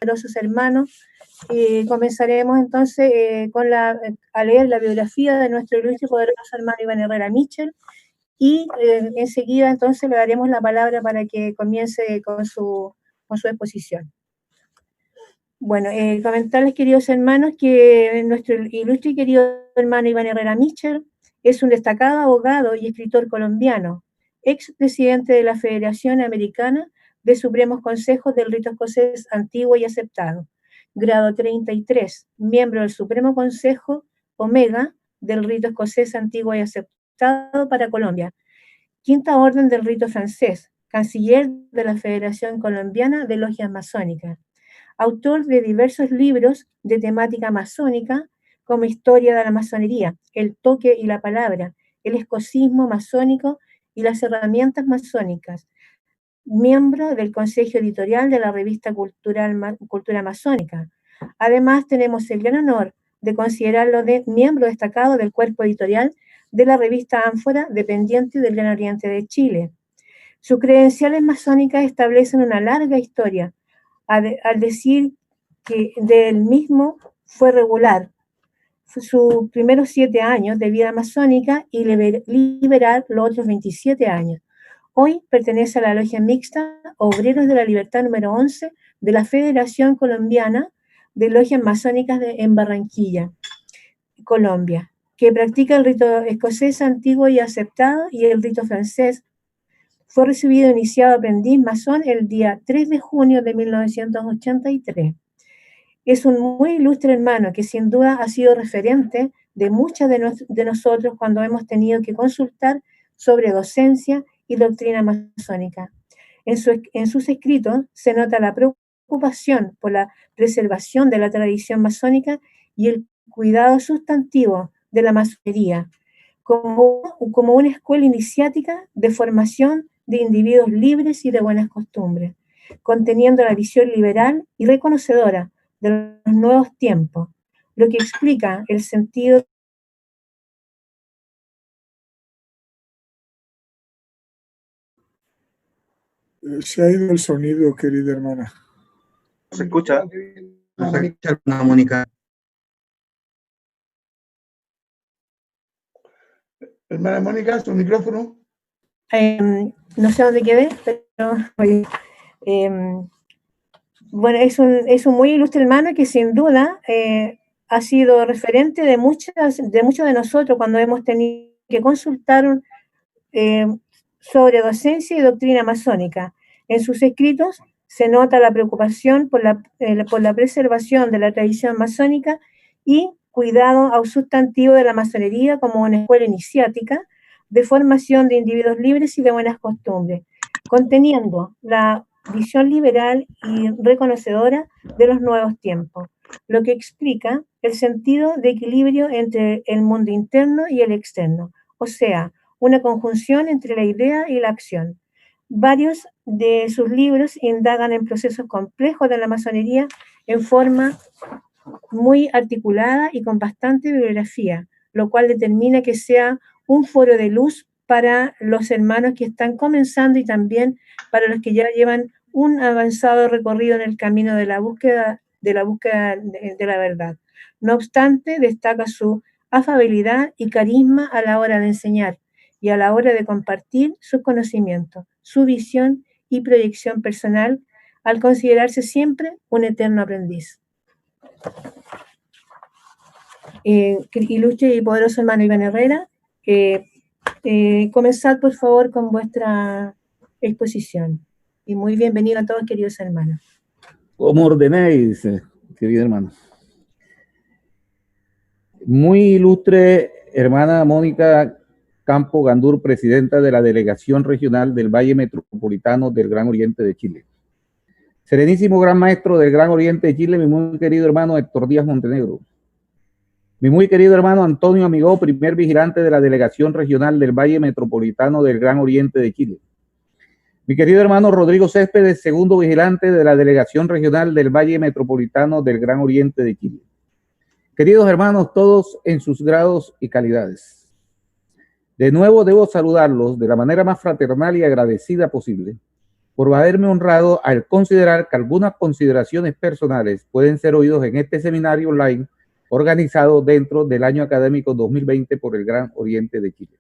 poderosos hermanos. Comenzaremos entonces a leer la biografía de nuestro ilustre y poderoso hermano Iván Herrera Mitchell, y enseguida entonces le daremos la palabra para que comience con su exposición. Bueno, comentarles, queridos hermanos, que nuestro ilustre y querido hermano Iván Herrera Mitchell es un destacado abogado y escritor colombiano, ex presidente de la Federación Americana de Supremos Consejos del Rito Escocés Antiguo y Aceptado, grado 33, miembro del Supremo Consejo Omega del Rito Escocés Antiguo y Aceptado para Colombia, quinta orden del Rito Francés, canciller de la Federación Colombiana de Logias Masónicas, autor de diversos libros de temática masónica, como Historia de la Masonería, El Toque y la Palabra, El Escocismo Masónico y las Herramientas Masónicas, miembro del Consejo Editorial de la revista Cultura Masónica. Además, tenemos el gran honor de considerarlo miembro destacado del cuerpo editorial de la revista Ánfora, dependiente del Gran Oriente de Chile. Sus credenciales masónicas establecen una larga historia, al decir que del mismo fue regular sus primeros 7 años de vida masónica y liberar los otros 27 años. Hoy pertenece a la logia mixta Obreros de la Libertad número 11 de la Federación Colombiana de Logias Masónicas en Barranquilla, Colombia, que practica el rito escocés antiguo y aceptado y el rito francés. Fue recibido iniciado aprendiz masón el día 3 de junio de 1983. Es un muy ilustre hermano que sin duda ha sido referente de muchas de nosotros cuando hemos tenido que consultar sobre docencia y doctrina masónica. En sus escritos se nota la preocupación por la preservación de la tradición masónica y el cuidado sustantivo de la masonería, como una escuela iniciática de formación de individuos libres y de buenas costumbres, conteniendo la visión liberal y reconocedora de los nuevos tiempos, lo que explica el sentido. Se ha ido el sonido, querida hermana. ¿Se escucha? No se escucha, hermana Mónica. Hermana Mónica, su micrófono. No sé dónde quedé, pero bueno, es un muy ilustre hermano que sin duda ha sido referente de muchos de nosotros cuando hemos tenido que consultar sobre docencia y doctrina masónica. En sus escritos se nota la preocupación por la preservación de la tradición masónica y cuidado al sustantivo de la masonería como una escuela iniciática de formación de individuos libres y de buenas costumbres, conteniendo la visión liberal y reconocedora de los nuevos tiempos, lo que explica el sentido de equilibrio entre el mundo interno y el externo, o sea, una conjunción entre la idea y la acción. Varios de sus libros indagan en procesos complejos de la masonería en forma muy articulada y con bastante bibliografía, lo cual determina que sea un foro de luz para los hermanos que están comenzando y también para los que ya llevan un avanzado recorrido en el camino de la búsqueda de la verdad. No obstante, destaca su afabilidad y carisma a la hora de enseñar y a la hora de compartir sus conocimientos, su visión y proyección personal, al considerarse siempre un eterno aprendiz. Ilustre y poderoso hermano Iván Herrera, comenzad por favor con vuestra exposición. Y muy bienvenido a todos, queridos hermanos. Como ordenéis, querido hermano. Muy ilustre hermana Mónica Campo Gandur, presidenta de la Delegación Regional del Valle Metropolitano del Gran Oriente de Chile. Serenísimo Gran Maestro del Gran Oriente de Chile, mi muy querido hermano Héctor Díaz Montenegro. Mi muy querido hermano Antonio Amigó, primer vigilante de la Delegación Regional del Valle Metropolitano del Gran Oriente de Chile. Mi querido hermano Rodrigo Céspedes, segundo vigilante de la Delegación Regional del Valle Metropolitano del Gran Oriente de Chile. Queridos hermanos, todos en sus grados y calidades. De nuevo debo saludarlos de la manera más fraternal y agradecida posible por haberme honrado al considerar que algunas consideraciones personales pueden ser oídos en este seminario online organizado dentro del año académico 2020 por el Gran Oriente de Chile.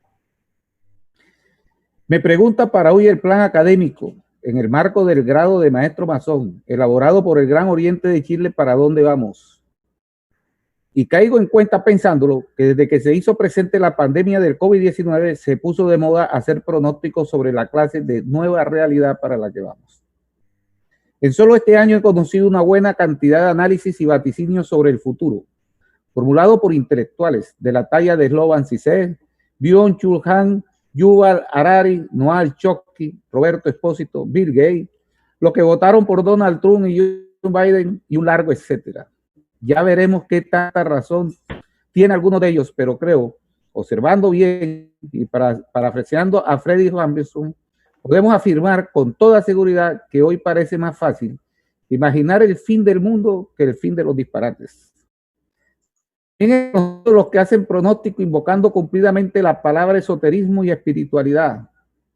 Me pregunta para hoy el plan académico en el marco del grado de maestro masón elaborado por el Gran Oriente de Chile, ¿para dónde vamos? Y caigo en cuenta pensándolo que desde que se hizo presente la pandemia del COVID-19 se puso de moda hacer pronósticos sobre la clase de nueva realidad para la que vamos. En solo este año he conocido una buena cantidad de análisis y vaticinios sobre el futuro, formulado por intelectuales de la talla de Slobodan Zizek, Byung-Chul Han, Yuval Harari, Noam Chomsky, Roberto Espósito, Bill Gates, los que votaron por Donald Trump y Joe Biden y un largo etcétera. Ya veremos qué tanta razón tiene alguno de ellos, pero creo, observando bien y parafraseando a Frederick Robinson, podemos afirmar con toda seguridad que hoy parece más fácil imaginar el fin del mundo que el fin de los disparates. Miren los que hacen pronóstico invocando cumplidamente la palabra esoterismo y espiritualidad,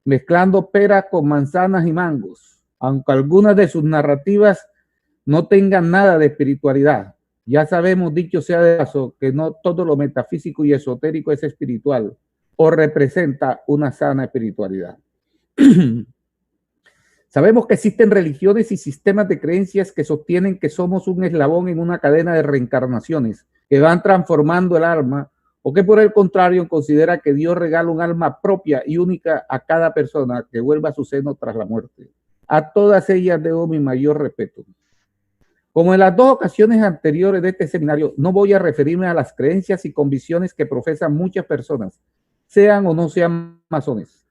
mezclando peras con manzanas y mangos, aunque algunas de sus narrativas no tengan nada de espiritualidad. Ya sabemos, dicho sea de paso, que no todo lo metafísico y esotérico es espiritual o representa una sana espiritualidad. Sabemos que existen religiones y sistemas de creencias que sostienen que somos un eslabón en una cadena de reencarnaciones que van transformando el alma, o que por el contrario considera que Dios regala un alma propia y única a cada persona que vuelva a su seno tras la muerte. A todas ellas debo mi mayor respeto. Como en las dos ocasiones anteriores de este seminario, no voy a referirme a las creencias y convicciones que profesan muchas personas, sean o no sean masones,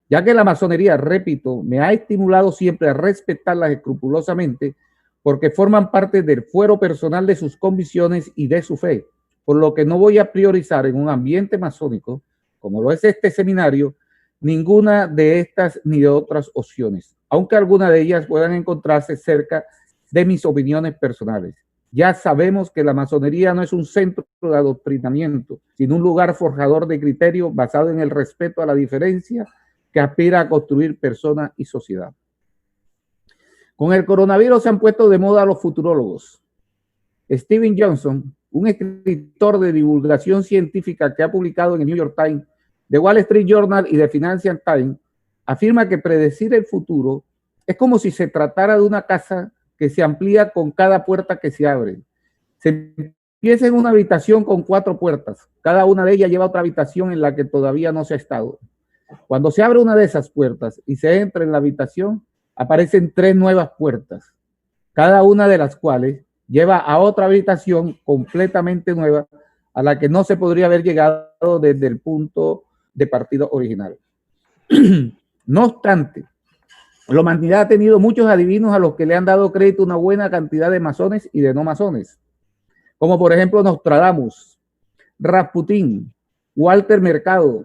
ya que la masonería, repito, me ha estimulado siempre a respetarlas escrupulosamente porque forman parte del fuero personal de sus convicciones y de su fe, por lo que no voy a priorizar en un ambiente masónico, como lo es este seminario, ninguna de estas ni de otras opciones, aunque algunas de ellas puedan encontrarse cerca de mis opiniones personales. Ya sabemos que la masonería no es un centro de adoctrinamiento, sino un lugar forjador de criterios basado en el respeto a la diferencia que aspira a construir persona y sociedad. Con el coronavirus se han puesto de moda los futurólogos. Steven Johnson, un escritor de divulgación científica que ha publicado en el New York Times, The Wall Street Journal y The Financial Times, afirma que predecir el futuro es como si se tratara de una casa que se amplía con cada puerta que se abre. Se empieza en una habitación con 4 puertas. Cada una de ellas lleva otra habitación en la que todavía no se ha estado. Cuando se abre una de esas puertas y se entra en la habitación, aparecen 3 nuevas puertas, cada una de las cuales lleva a otra habitación completamente nueva a la que no se podría haber llegado desde el punto de partida original. No obstante, la humanidad ha tenido muchos adivinos a los que le han dado crédito una buena cantidad de masones y de no masones, como por ejemplo Nostradamus, Rasputín, Walter Mercado,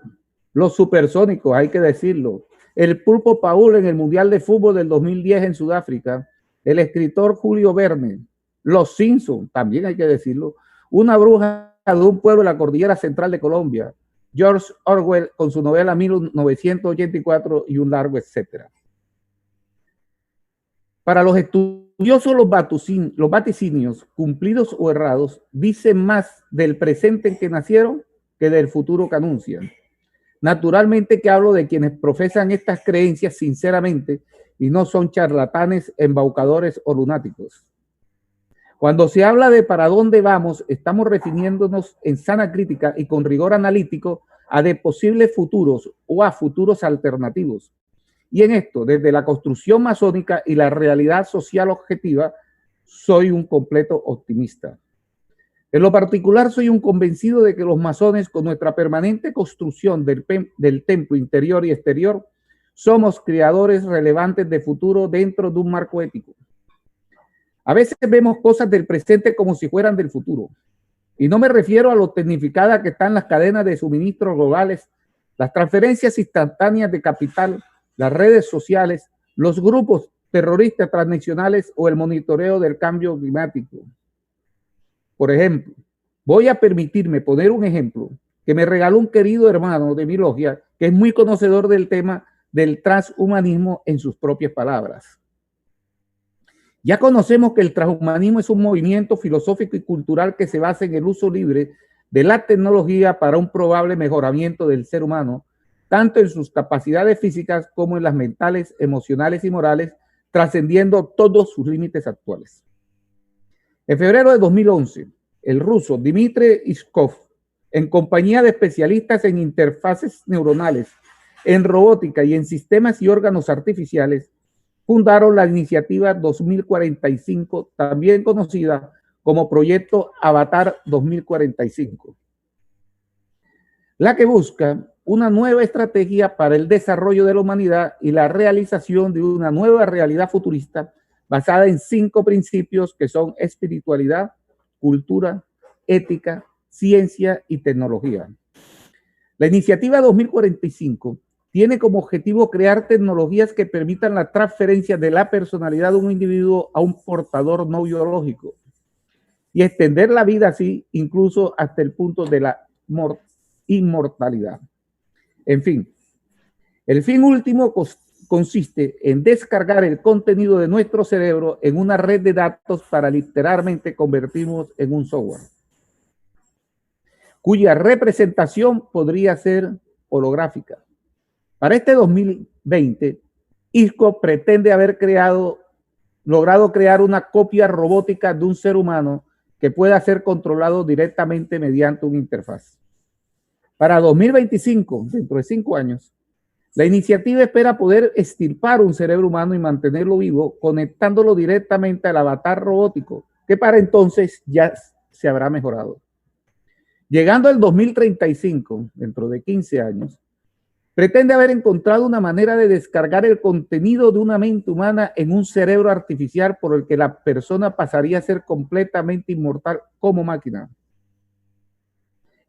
los supersónicos, hay que decirlo, el Pulpo Paul en el Mundial de Fútbol del 2010 en Sudáfrica, el escritor Julio Verne, los Simpson, también hay que decirlo, una bruja de un pueblo de la cordillera central de Colombia, George Orwell con su novela 1984 y un largo etcétera. Para los estudiosos, los vaticinios, cumplidos o errados, dicen más del presente en que nacieron que del futuro que anuncian. Naturalmente que hablo de quienes profesan estas creencias sinceramente y no son charlatanes, embaucadores o lunáticos. Cuando se habla de para dónde vamos, estamos refiriéndonos en sana crítica y con rigor analítico a de posibles futuros o a futuros alternativos. Y en esto, desde la construcción masónica y la realidad social objetiva, soy un completo optimista. En lo particular, soy un convencido de que los masones, con nuestra permanente construcción del templo interior y exterior, somos creadores relevantes de futuro dentro de un marco ético. A veces vemos cosas del presente como si fueran del futuro. Y no me refiero a lo tecnificadas que están las cadenas de suministro globales, las transferencias instantáneas de capital, las redes sociales, los grupos terroristas transnacionales o el monitoreo del cambio climático. Por ejemplo, voy a permitirme poner un ejemplo que me regaló un querido hermano de mi logia, que es muy conocedor del tema del transhumanismo en sus propias palabras. Ya conocemos que el transhumanismo es un movimiento filosófico y cultural que se basa en el uso libre de la tecnología para un probable mejoramiento del ser humano, tanto en sus capacidades físicas como en las mentales, emocionales y morales, trascendiendo todos sus límites actuales. En febrero de 2011, el ruso Dmitry Iskov, en compañía de especialistas en interfaces neuronales, en robótica y en sistemas y órganos artificiales, fundaron la iniciativa 2045, también conocida como Proyecto Avatar 2045, la que busca una nueva estrategia para el desarrollo de la humanidad y la realización de una nueva realidad futurista basada en 5 principios que son espiritualidad, cultura, ética, ciencia y tecnología. La iniciativa 2045 tiene como objetivo crear tecnologías que permitan la transferencia de la personalidad de un individuo a un portador no biológico y extender la vida así incluso hasta el punto de la inmortalidad. En fin, el fin último consiste en descargar el contenido de nuestro cerebro en una red de datos para literalmente convertirnos en un software, cuya representación podría ser holográfica. Para este 2020, ISCO pretende haber logrado crear una copia robótica de un ser humano que pueda ser controlado directamente mediante una interfaz. Para 2025, dentro de 5 años, la iniciativa espera poder extirpar un cerebro humano y mantenerlo vivo, conectándolo directamente al avatar robótico, que para entonces ya se habrá mejorado. Llegando al 2035, dentro de 15 años, pretende haber encontrado una manera de descargar el contenido de una mente humana en un cerebro artificial por el que la persona pasaría a ser completamente inmortal como máquina.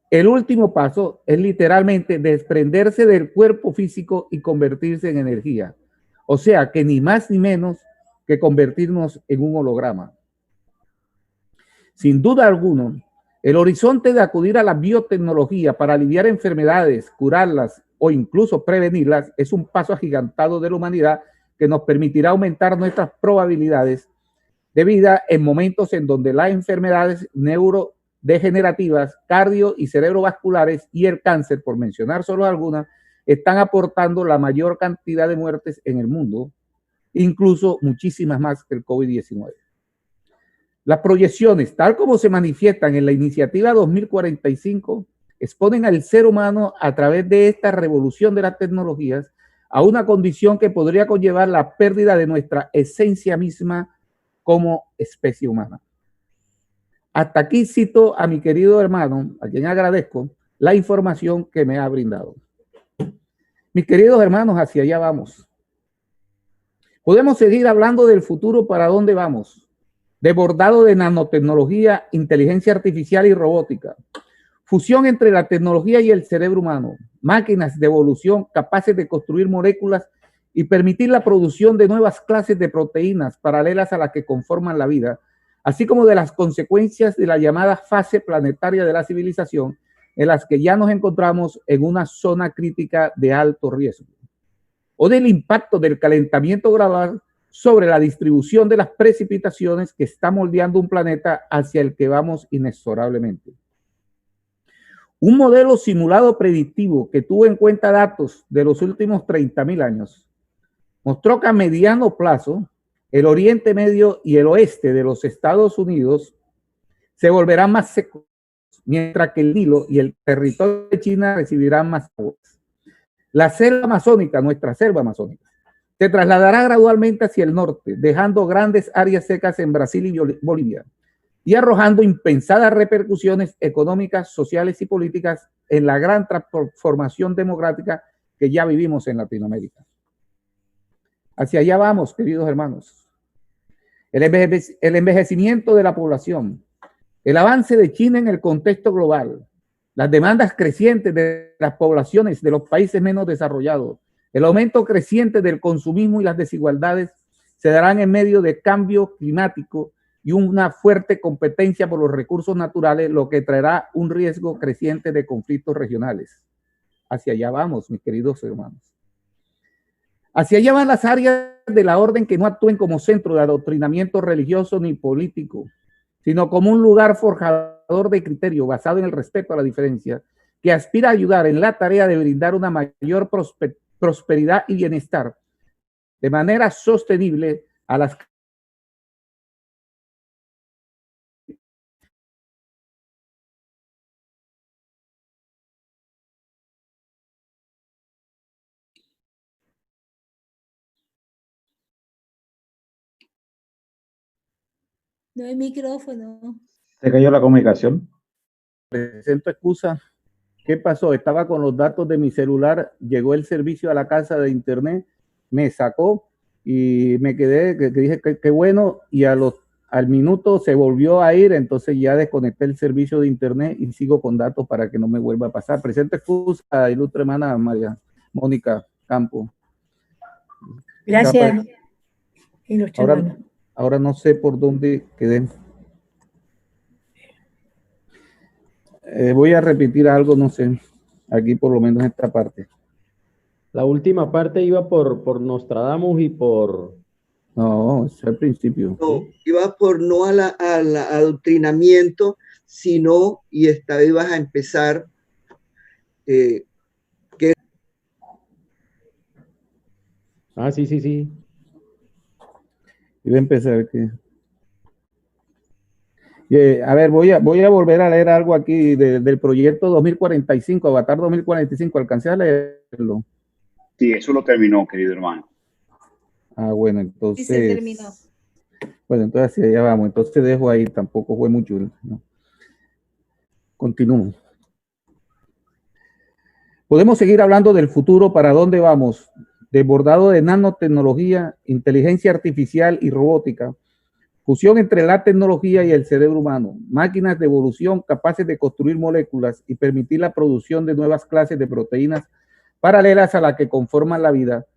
El último paso es literalmente desprenderse del cuerpo físico y convertirse en energía. O sea, que ni más ni menos que convertirnos en un holograma. Sin duda alguna, el horizonte de acudir a la biotecnología para aliviar enfermedades, curarlas o incluso prevenirlas es un paso agigantado de la humanidad que nos permitirá aumentar nuestras probabilidades de vida en momentos en donde las enfermedades neurodegenerativas, cardio y cerebrovasculares y el cáncer, por mencionar solo algunas, están aportando la mayor cantidad de muertes en el mundo, incluso muchísimas más que el COVID-19. Las proyecciones, tal como se manifiestan en la iniciativa 2045, exponen al ser humano a través de esta revolución de las tecnologías a una condición que podría conllevar la pérdida de nuestra esencia misma como especie humana. Hasta aquí cito a mi querido hermano, a quien agradezco la información que me ha brindado. Mis queridos hermanos, hacia allá vamos. Podemos seguir hablando del futuro, para dónde vamos, desbordado de nanotecnología, inteligencia artificial y robótica, fusión entre la tecnología y el cerebro humano, máquinas de evolución capaces de construir moléculas y permitir la producción de nuevas clases de proteínas paralelas a las que conforman la vida, así como de las consecuencias de la llamada fase planetaria de la civilización, en las que ya nos encontramos en una zona crítica de alto riesgo, o del impacto del calentamiento global sobre la distribución de las precipitaciones que está moldeando un planeta hacia el que vamos inexorablemente. Un modelo simulado predictivo que tuvo en cuenta datos de los últimos 30.000 años mostró que a mediano plazo el Oriente Medio y el oeste de los Estados Unidos se volverán más secos, mientras que el Nilo y el territorio de China recibirán más aguas. La selva amazónica, nuestra selva amazónica, se trasladará gradualmente hacia el norte, dejando grandes áreas secas en Brasil y Bolivia, y arrojando impensadas repercusiones económicas, sociales y políticas en la gran transformación democrática que ya vivimos en Latinoamérica. Hacia allá vamos, queridos hermanos. El envejecimiento de la población, el avance de China en el contexto global, las demandas crecientes de las poblaciones de los países menos desarrollados, el aumento creciente del consumismo y las desigualdades se darán en medio de cambio climático y una fuerte competencia por los recursos naturales, lo que traerá un riesgo creciente de conflictos regionales. Hacia allá vamos, mis queridos hermanos. Hacia allá van las áreas de la orden que no actúen como centro de adoctrinamiento religioso ni político, sino como un lugar forjador de criterio basado en el respeto a la diferencia, que aspira a ayudar en la tarea de brindar una mayor prosperidad y bienestar de manera sostenible a las No hay micrófono. Se cayó la comunicación. presento excusa. ¿Qué pasó? Estaba con los datos de mi celular, llegó el servicio a la casa de internet, me sacó y me quedé, que dije que bueno, y al minuto se volvió a ir, entonces ya desconecté el servicio de internet y sigo con datos para que no me vuelva a pasar. Presento excusa, ilustre hermana María Mónica Campo. Gracias, ilustre hermano. Ahora no sé por dónde quedé. Voy a repetir algo, no sé, aquí por lo menos esta parte. La última parte iba por Nostradamus y por... No, es al principio. No, iba por no al adoctrinamiento, sino, y esta vez vas a empezar, Ah, sí. Iba a empezar que... a ver, voy a volver a leer algo aquí del proyecto 2045, Avatar 2045. ¿Alcancé a leerlo? Sí, eso lo terminó, querido hermano. Ah, bueno, entonces... Sí, se terminó. Bueno, entonces hacia allá vamos. Entonces dejo ahí, tampoco fue mucho, ¿no? Continúo. Podemos seguir hablando del futuro, para dónde vamos, desbordado de nanotecnología, inteligencia artificial y robótica, fusión entre la tecnología y el cerebro humano, máquinas de evolución capaces de construir moléculas y permitir la producción de nuevas clases de proteínas paralelas a las que conforman la vida,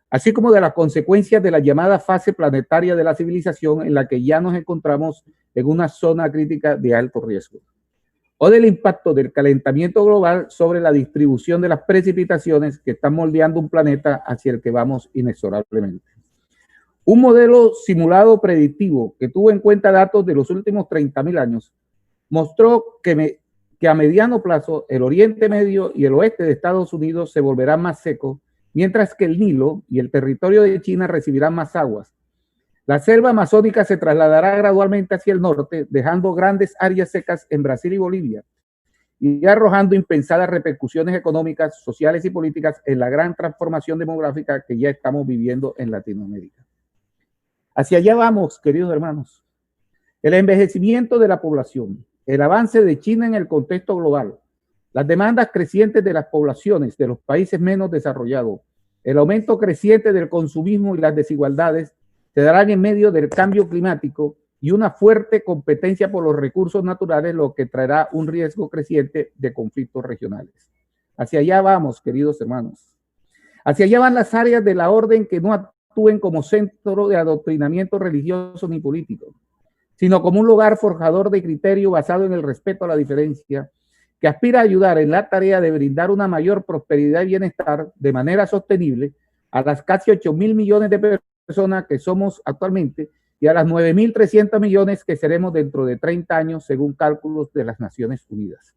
así como de las consecuencias de la llamada fase planetaria de la civilización en la que ya nos encontramos en una zona crítica de alto riesgo, o del impacto del calentamiento global sobre la distribución de las precipitaciones que están moldeando un planeta hacia el que vamos inexorablemente. Un modelo simulado predictivo que tuvo en cuenta datos de los últimos 30.000 años mostró que a mediano plazo el Oriente Medio y el oeste de Estados Unidos se volverán más secos, mientras que el Nilo y el territorio de China recibirán más aguas. La selva amazónica se trasladará gradualmente hacia el norte, dejando grandes áreas secas en Brasil y Bolivia, y arrojando impensadas repercusiones económicas, sociales y políticas en la gran transformación demográfica que ya estamos viviendo en Latinoamérica. Hacia allá vamos, queridos hermanos. El envejecimiento de la población, el avance de China en el contexto global, las demandas crecientes de las poblaciones de los países menos desarrollados, el aumento creciente del consumismo y las desigualdades se darán en medio del cambio climático y una fuerte competencia por los recursos naturales, lo que traerá un riesgo creciente de conflictos regionales. Hacia allá vamos, queridos hermanos. Hacia allá van las áreas de la orden que no actúen como centro de adoctrinamiento religioso ni político, sino como un lugar forjador de criterio basado en el respeto a la diferencia, que aspira a ayudar en la tarea de brindar una mayor prosperidad y bienestar de manera sostenible a las casi 8.000 millones de personas que somos actualmente y a las 9.300 millones que seremos dentro de 30 años, según cálculos de las Naciones Unidas.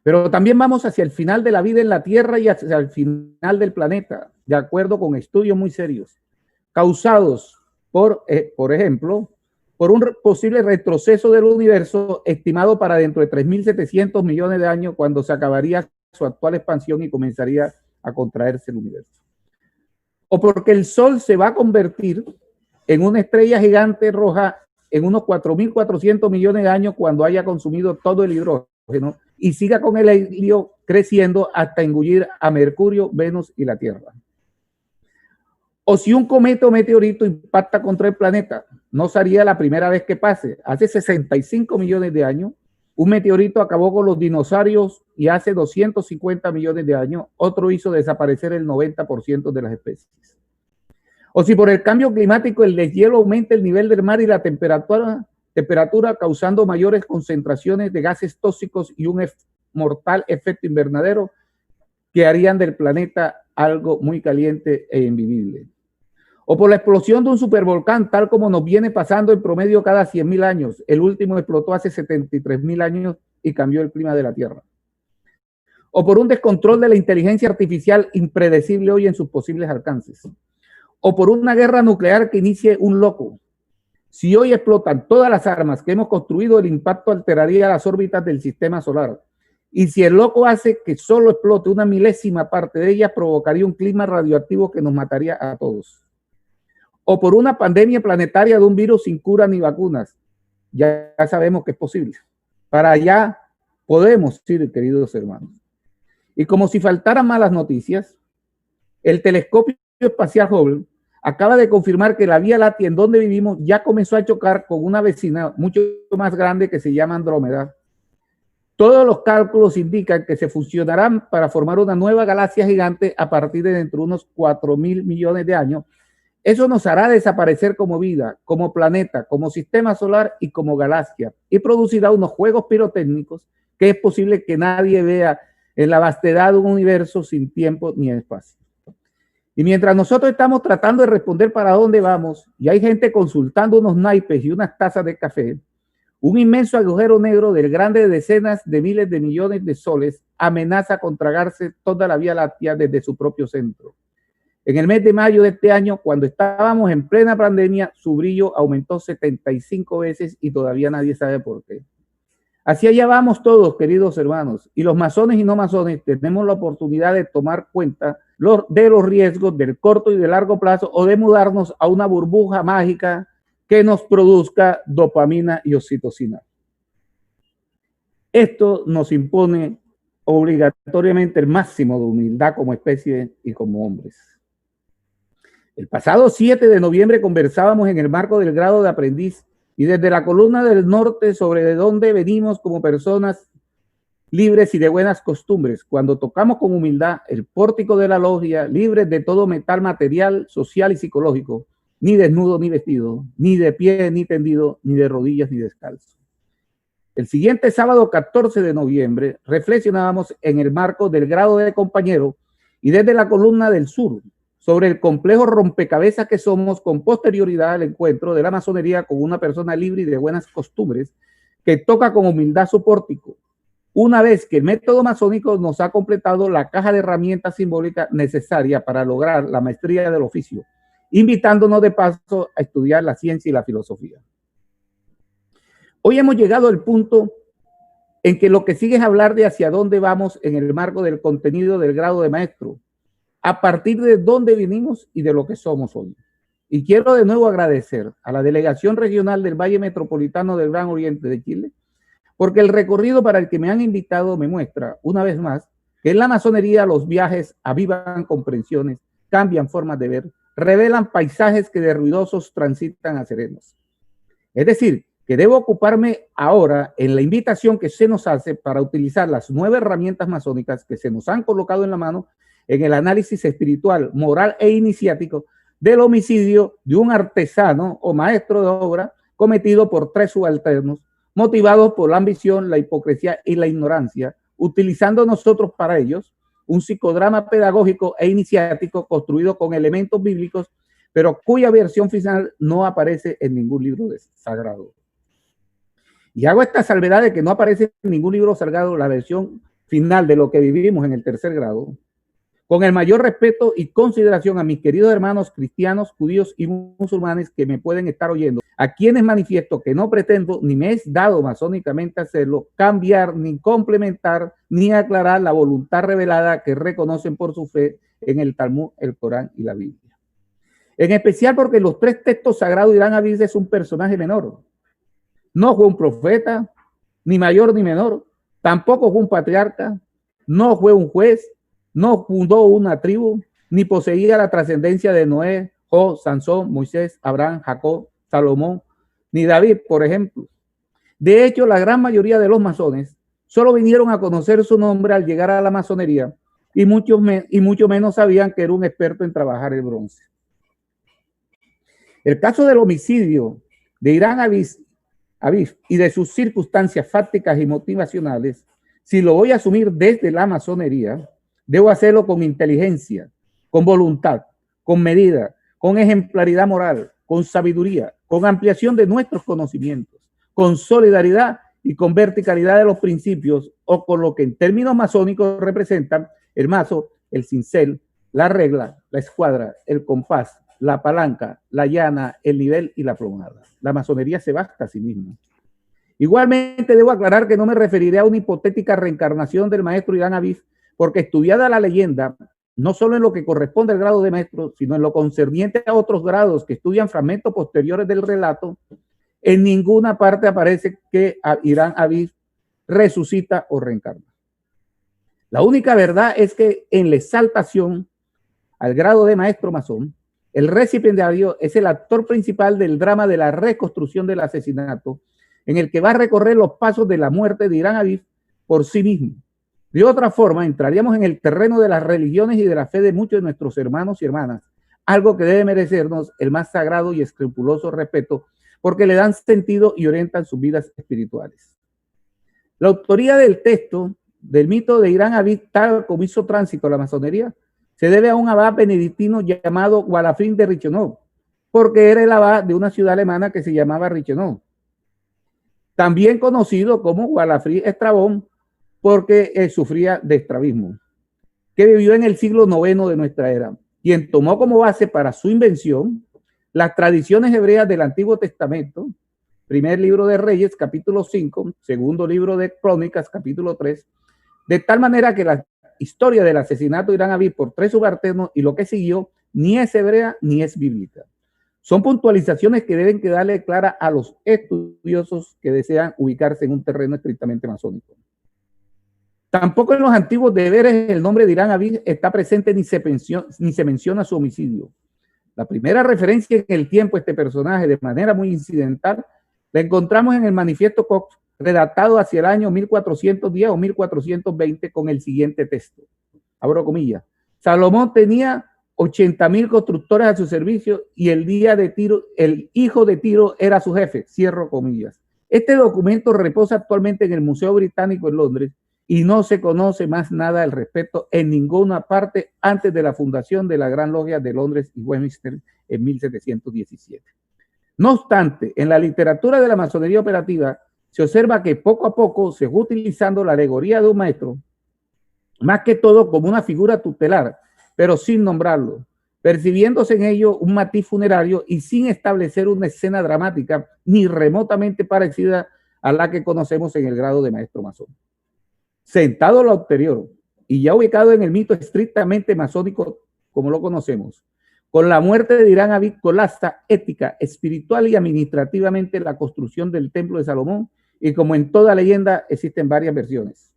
Pero también vamos hacia el final de la vida en la Tierra y hacia el final del planeta, de acuerdo con estudios muy serios, causados por ejemplo, por un posible retroceso del universo estimado para dentro de 3.700 millones de años, cuando se acabaría su actual expansión y comenzaría a contraerse el universo. O porque el Sol se va a convertir en una estrella gigante roja en unos 4.400 millones de años, cuando haya consumido todo el hidrógeno y siga con el helio creciendo hasta engullir a Mercurio, Venus y la Tierra. O si un cometa o meteorito impacta contra el planeta, no sería la primera vez que pase. Hace 65 millones de años, un meteorito acabó con los dinosaurios, y hace 250 millones de años, otro hizo desaparecer el 90% de las especies. O si por el cambio climático el deshielo aumenta el nivel del mar y la temperatura, causando mayores concentraciones de gases tóxicos y un mortal efecto invernadero que harían del planeta algo muy caliente e invivible. O por la explosión de un supervolcán, tal como nos viene pasando en promedio cada 100.000 años. El último explotó hace 73.000 años y cambió el clima de la Tierra. O por un descontrol de la inteligencia artificial impredecible hoy en sus posibles alcances. O por una guerra nuclear que inicie un loco. Si hoy explotan todas las armas que hemos construido, el impacto alteraría las órbitas del sistema solar. Y si el loco hace que solo explote una milésima parte de ellas, provocaría un clima radioactivo que nos mataría a todos. O por una pandemia planetaria de un virus sin cura ni vacunas. Ya sabemos que es posible. Para allá podemos ir, queridos hermanos. Y como si faltaran malas noticias, el telescopio espacial Hubble acaba de confirmar que la Vía Láctea en donde vivimos ya comenzó a chocar con una vecina mucho más grande que se llama Andrómeda. Todos los cálculos indican que se fusionarán para formar una nueva galaxia gigante a partir de dentro de unos 4.000 millones de años. Eso nos hará desaparecer como vida, como planeta, como sistema solar y como galaxia, y producirá unos juegos pirotécnicos que es posible que nadie vea en la vastedad de un universo sin tiempo ni espacio. Y mientras nosotros estamos tratando de responder para dónde vamos, y hay gente consultando unos naipes y unas tazas de café, un inmenso agujero negro del grande de decenas de miles de millones de soles amenaza con tragarse toda la Vía Láctea desde su propio centro. En el mes de mayo de este año, cuando estábamos en plena pandemia, su brillo aumentó 75 veces y todavía nadie sabe por qué. Así allá vamos todos, queridos hermanos, y los masones y no masones tenemos la oportunidad de tomar cuenta de los riesgos del corto y de largo plazo o de mudarnos a una burbuja mágica que nos produzca dopamina y oxitocina. Esto nos impone obligatoriamente el máximo de humildad como especie y como hombres. El pasado 7 de noviembre conversábamos en el marco del grado de aprendiz y desde la columna del norte sobre de dónde venimos como personas libres y de buenas costumbres, cuando tocamos con humildad el pórtico de la logia, libres de todo metal material, social y psicológico, ni desnudo ni vestido, ni de pie ni tendido, ni de rodillas ni descalzo. El siguiente sábado 14 de noviembre reflexionábamos en el marco del grado de compañero y desde la columna del sur sobre el complejo rompecabezas que somos con posterioridad al encuentro de la masonería con una persona libre y de buenas costumbres que toca con humildad su pórtico, una vez que el método masónico nos ha completado la caja de herramientas simbólicas necesaria para lograr la maestría del oficio, invitándonos de paso a estudiar la ciencia y la filosofía. Hoy hemos llegado al punto en que lo que sigue es hablar de hacia dónde vamos en el marco del contenido del grado de maestro, a partir de dónde vinimos y de lo que somos hoy. Y quiero de nuevo agradecer a la Delegación Regional del Valle Metropolitano del Gran Oriente de Chile, porque el recorrido para el que me han invitado me muestra, una vez más, que en la masonería los viajes avivan comprensiones, cambian formas de ver, revelan paisajes que de ruidosos transitan a serenos. Es decir, que debo ocuparme ahora en la invitación que se nos hace para utilizar las 9 herramientas masónicas que se nos han colocado en la mano en el análisis espiritual, moral e iniciático del homicidio de un artesano o maestro de obra cometido por 3 subalternos, motivados por la ambición, la hipocresía y la ignorancia, utilizando nosotros para ellos un psicodrama pedagógico e iniciático construido con elementos bíblicos, pero cuya versión final no aparece en ningún libro sagrado. Y hago esta salvedad de que no aparece en ningún libro sagrado la versión final de lo que vivimos en el 3er grado, con el mayor respeto y consideración a mis queridos hermanos cristianos, judíos y musulmanes que me pueden estar oyendo, a quienes manifiesto que no pretendo, ni me es dado masónicamente hacerlo, cambiar, ni complementar, ni aclarar la voluntad revelada que reconocen por su fe en el Talmud, el Corán y la Biblia. En especial porque los 3 textos sagrados Irán Aviz es un personaje menor. No fue un profeta, ni mayor ni menor, tampoco fue un patriarca, no fue un juez, no fundó una tribu, ni poseía la trascendencia de Noé, Job, Sansón, Moisés, Abraham, Jacob, Salomón, ni David, por ejemplo. De hecho, la gran mayoría de los masones solo vinieron a conocer su nombre al llegar a la masonería y mucho menos sabían que era un experto en trabajar el bronce. El caso del homicidio de Irán Aviv y de sus circunstancias fácticas y motivacionales, si lo voy a asumir desde la masonería, debo hacerlo con inteligencia, con voluntad, con medida, con ejemplaridad moral, con sabiduría, con ampliación de nuestros conocimientos, con solidaridad y con verticalidad de los principios, o con lo que en términos masónicos representan el mazo, el cincel, la regla, la escuadra, el compás, la palanca, la llana, el nivel y la plomada. La masonería se basta a sí misma. Igualmente debo aclarar que no me referiré a una hipotética reencarnación del maestro Irán Aviv, porque estudiada la leyenda, no solo en lo que corresponde al grado de maestro, sino en lo concerniente a otros grados que estudian fragmentos posteriores del relato, en ninguna parte aparece que Irán Aviv resucita o reencarna. La única verdad es que en la exaltación al grado de maestro masón, el recipiendario es el actor principal del drama de la reconstrucción del asesinato, en el que va a recorrer los pasos de la muerte de Irán Aviv por sí mismo. De otra forma, entraríamos en el terreno de las religiones y de la fe de muchos de nuestros hermanos y hermanas, algo que debe merecernos el más sagrado y escrupuloso respeto, porque le dan sentido y orientan sus vidas espirituales. La autoría del texto del mito de Irán Aviv, tal como hizo tránsito a la masonería, se debe a un abad benedictino llamado Walafrín de Reichenau, porque era el abad de una ciudad alemana que se llamaba Reichenau, también conocido como Walafrín Estrabón, porque sufría de estrabismo, que vivió en el siglo IX de nuestra era, quien tomó como base para su invención las tradiciones hebreas del Antiguo Testamento, primer libro de Reyes, capítulo 5, segundo libro de Crónicas, capítulo 3, de tal manera que la historia del asesinato de Irán Aviv por 3 subalternos y lo que siguió ni es hebrea ni es bíblica. Son puntualizaciones que deben quedarle clara a los estudiosos que desean ubicarse en un terreno estrictamente masónico. Tampoco en los antiguos deberes el nombre de Irán Aviv está presente ni se menciona su homicidio. La primera referencia en el tiempo a este personaje de manera muy incidental la encontramos en el manifiesto Cox, redactado hacia el año 1410 o 1420 con el siguiente texto. Abro comillas. Salomón tenía 80,000 constructores a su servicio y el hijo de Tiro era su jefe. Cierro comillas. Este documento reposa actualmente en el Museo Británico en Londres y no se conoce más nada al respecto en ninguna parte antes de la fundación de la Gran Logia de Londres y Westminster en 1717. No obstante, en la literatura de la masonería operativa se observa que poco a poco se fue utilizando la alegoría de un maestro, más que todo como una figura tutelar, pero sin nombrarlo, percibiéndose en ello un matiz funerario y sin establecer una escena dramática ni remotamente parecida a la que conocemos en el grado de maestro masón. Sentado lo anterior y ya ubicado en el mito estrictamente masónico como lo conocemos, con la muerte de Irán Aviv colapsa ética, espiritual y administrativamente la construcción del templo de Salomón, y como en toda leyenda existen varias versiones.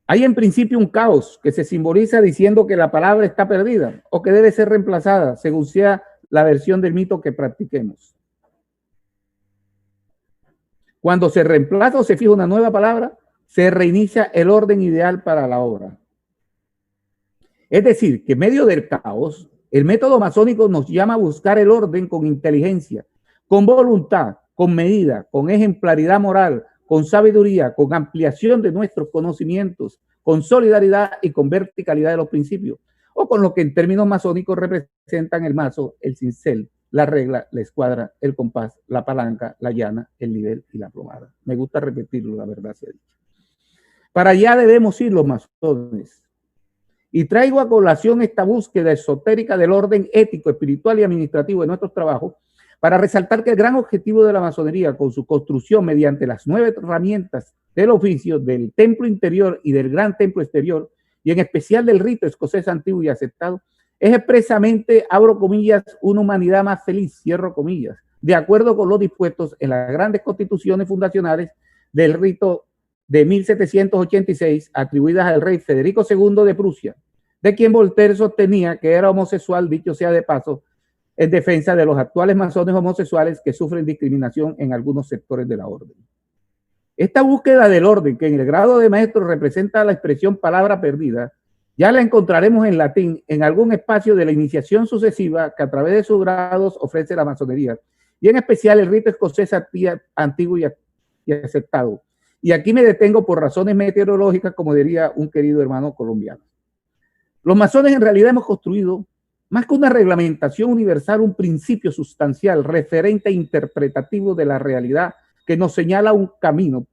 Hay en principio un caos que se simboliza diciendo que la palabra está perdida o que debe ser reemplazada según sea la versión del mito que practiquemos. Cuando se reemplaza o se fija una nueva palabra, se reinicia el orden ideal para la obra. Es decir, que en medio del caos, el método masónico nos llama a buscar el orden con inteligencia, con voluntad, con medida, con ejemplaridad moral, con sabiduría, con ampliación de nuestros conocimientos, con solidaridad y con verticalidad de los principios, o con lo que en términos masónicos representan el mazo, el cincel, la regla, la escuadra, el compás, la palanca, la llana, el nivel y la plomada. Me gusta repetirlo, la verdad sea dicha. Para allá debemos ir los masones. Y traigo a colación esta búsqueda esotérica del orden ético, espiritual y administrativo de nuestros trabajos para resaltar que el gran objetivo de la masonería, con su construcción mediante las 9 herramientas del oficio, del templo interior y del gran templo exterior, y en especial del rito escocés antiguo y aceptado, es expresamente, abro comillas, una humanidad más feliz, cierro comillas, de acuerdo con los dispuestos en las grandes constituciones fundacionales del rito de 1786, atribuidas al rey Federico II de Prusia, de quien Voltaire sostenía que era homosexual, dicho sea de paso, en defensa de los actuales masones homosexuales que sufren discriminación en algunos sectores de la orden. Esta búsqueda del orden, que en el grado de maestro representa la expresión palabra perdida, ya la encontraremos en latín en algún espacio de la iniciación sucesiva que a través de sus grados ofrece la masonería, y en especial el rito escocés antiguo y aceptado. Y aquí me detengo por razones meteorológicas, como diría un querido hermano colombiano. Los masones en realidad hemos construido, más que una reglamentación universal, un principio sustancial, referente e interpretativo de la realidad que nos señala un camino,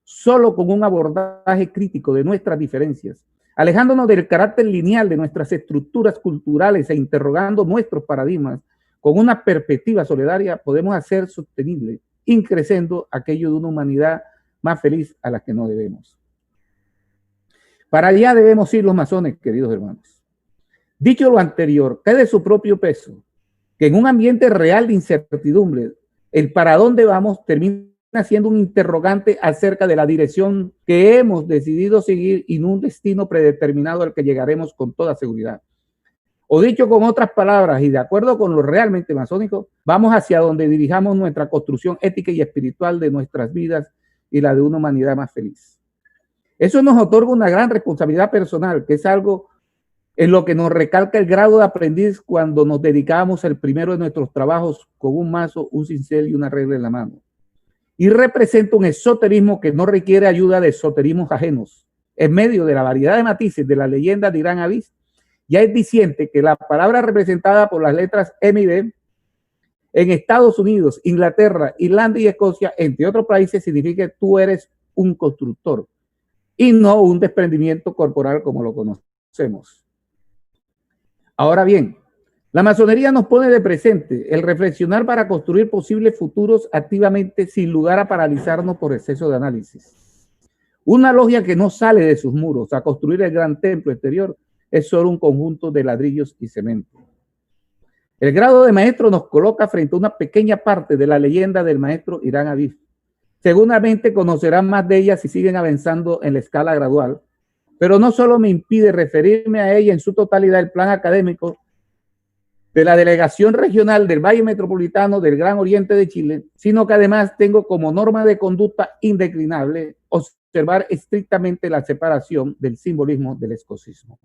solo con un abordaje crítico de nuestras diferencias, alejándonos del carácter lineal de nuestras estructuras culturales e interrogando nuestros paradigmas con una perspectiva solidaria, podemos hacer sostenible, increciendo aquello de una humanidad más feliz a la que no debemos. Para allá debemos ir los masones, queridos hermanos. Dicho lo anterior, cae de su propio peso que en un ambiente real de incertidumbre, el para dónde vamos termina siendo un interrogante acerca de la dirección que hemos decidido seguir y no un destino predeterminado al que llegaremos con toda seguridad. O dicho con otras palabras y de acuerdo con lo realmente masónico, vamos hacia donde dirijamos nuestra construcción ética y espiritual de nuestras vidas y la de una humanidad más feliz. Eso nos otorga una gran responsabilidad personal, que es algo en lo que nos recalca el grado de aprendiz cuando nos dedicamos al primero de nuestros trabajos con un mazo, un cincel y una regla en la mano. Y representa un esoterismo que no requiere ayuda de esoterismos ajenos. En medio de la variedad de matices de la leyenda de Irán Avis, ya es diciente que la palabra representada por las letras M y D en Estados Unidos, Inglaterra, Irlanda y Escocia, entre otros países, significa que tú eres un constructor y no un desprendimiento corporal como lo conocemos. Ahora bien, la masonería nos pone de presente el reflexionar para construir posibles futuros activamente sin lugar a paralizarnos por exceso de análisis. Una logia que no sale de sus muros a construir el gran templo exterior es solo un conjunto de ladrillos y cemento. El grado de maestro nos coloca frente a una pequeña parte de la leyenda del maestro Irán Avis. Seguramente conocerán más de ella si siguen avanzando en la escala gradual, pero no solo me impide referirme a ella en su totalidad el plan académico de la Delegación Regional del Valle Metropolitano del Gran Oriente de Chile, sino que además tengo como norma de conducta indeclinable observar estrictamente la separación del simbolismo del escocismo.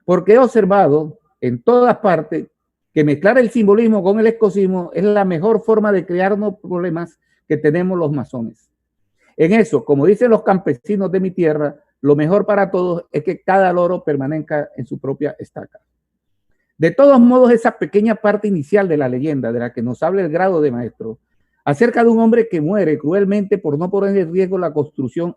Porque he observado en todas partes que mezclar el simbolismo con el escocismo es la mejor forma de crearnos problemas que tenemos los masones. En eso, como dicen los campesinos de mi tierra, lo mejor para todos es que cada loro permanezca en su propia estaca. De todos modos, esa pequeña parte inicial de la leyenda de la que nos habla el grado de maestro, acerca de un hombre que muere cruelmente por no poner en riesgo la construcción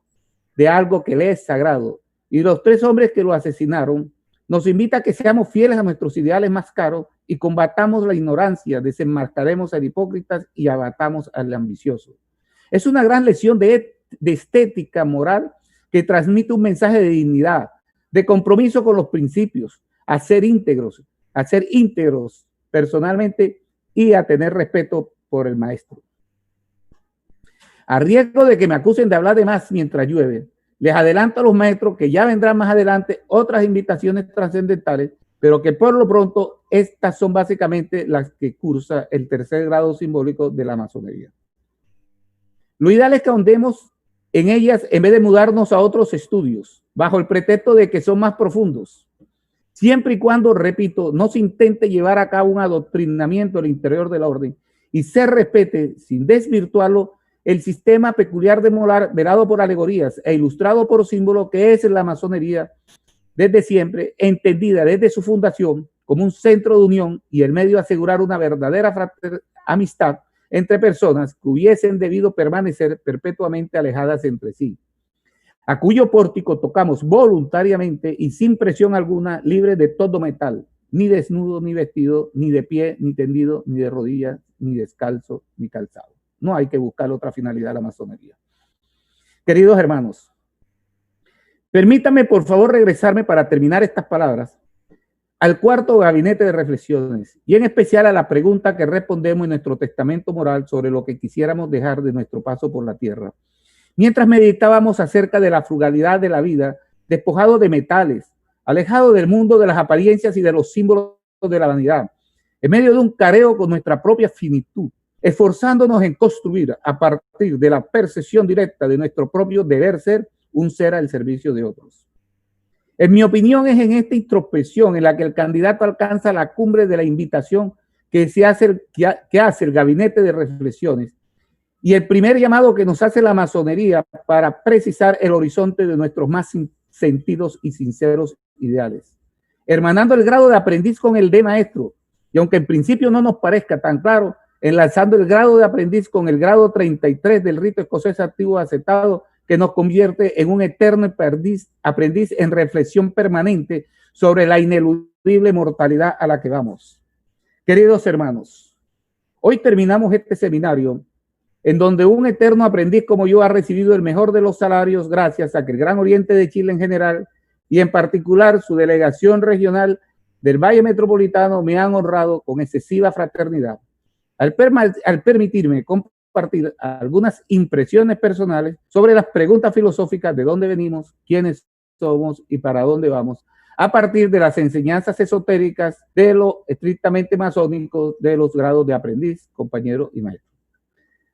de algo que le es sagrado, y los 3 hombres que lo asesinaron, nos invita a que seamos fieles a nuestros ideales más caros y combatamos la ignorancia, desenmascaremos al hipócrita y abatamos al ambicioso. Es una gran lección de estética moral que transmite un mensaje de dignidad, de compromiso con los principios, a ser íntegros personalmente y a tener respeto por el maestro. A riesgo de que me acusen de hablar de más mientras llueve, les adelanto a los maestros que ya vendrán más adelante otras invitaciones trascendentales, pero que por lo pronto estas son básicamente las que cursa el tercer grado simbólico de la masonería. Lo ideal es que ahondemos en ellas en vez de mudarnos a otros estudios, bajo el pretexto de que son más profundos, siempre y cuando, repito, no se intente llevar a cabo un adoctrinamiento al interior de la orden y se respete, sin desvirtuarlo, el sistema peculiar de moral velado por alegorías e ilustrado por símbolos que es la masonería desde siempre, entendida desde su fundación como un centro de unión y el medio de asegurar una verdadera amistad entre personas que hubiesen debido permanecer perpetuamente alejadas entre sí, a cuyo pórtico tocamos voluntariamente y sin presión alguna, libre de todo metal, ni desnudo, ni vestido, ni de pie, ni tendido, ni de rodillas, ni descalzo, ni calzado. No hay que buscar otra finalidad a la masonería. Queridos hermanos, permítanme por favor regresarme para terminar estas palabras al cuarto gabinete de reflexiones y en especial a la pregunta que respondemos en nuestro testamento moral sobre lo que quisiéramos dejar de nuestro paso por la tierra. Mientras meditábamos acerca de la frugalidad de la vida, despojado de metales, alejado del mundo de las apariencias y de los símbolos de la vanidad, en medio de un careo con nuestra propia finitud, esforzándonos en construir a partir de la percepción directa de nuestro propio deber ser, un ser al servicio de otros. En mi opinión es en esta introspección en la que el candidato alcanza la cumbre de la invitación que hace el gabinete de reflexiones y el primer llamado que nos hace la masonería para precisar el horizonte de nuestros más sentidos y sinceros ideales. hermanando el grado de aprendiz con el de maestro, y aunque en principio no nos parezca tan claro, enlazando el grado de aprendiz con el grado 33 del rito escocés activo aceptado, que nos convierte en un eterno aprendiz en reflexión permanente sobre la ineludible mortalidad a la que vamos. Queridos hermanos, hoy terminamos este seminario en donde un eterno aprendiz como yo ha recibido el mejor de los salarios gracias a que el Gran Oriente de Chile en general y en particular su delegación regional del Valle Metropolitano me han honrado con excesiva fraternidad. Al permitirme compartir algunas impresiones personales sobre las preguntas filosóficas de dónde venimos, quiénes somos y para dónde vamos, a partir de las enseñanzas esotéricas de lo estrictamente masónico de los grados de aprendiz, compañero y maestro.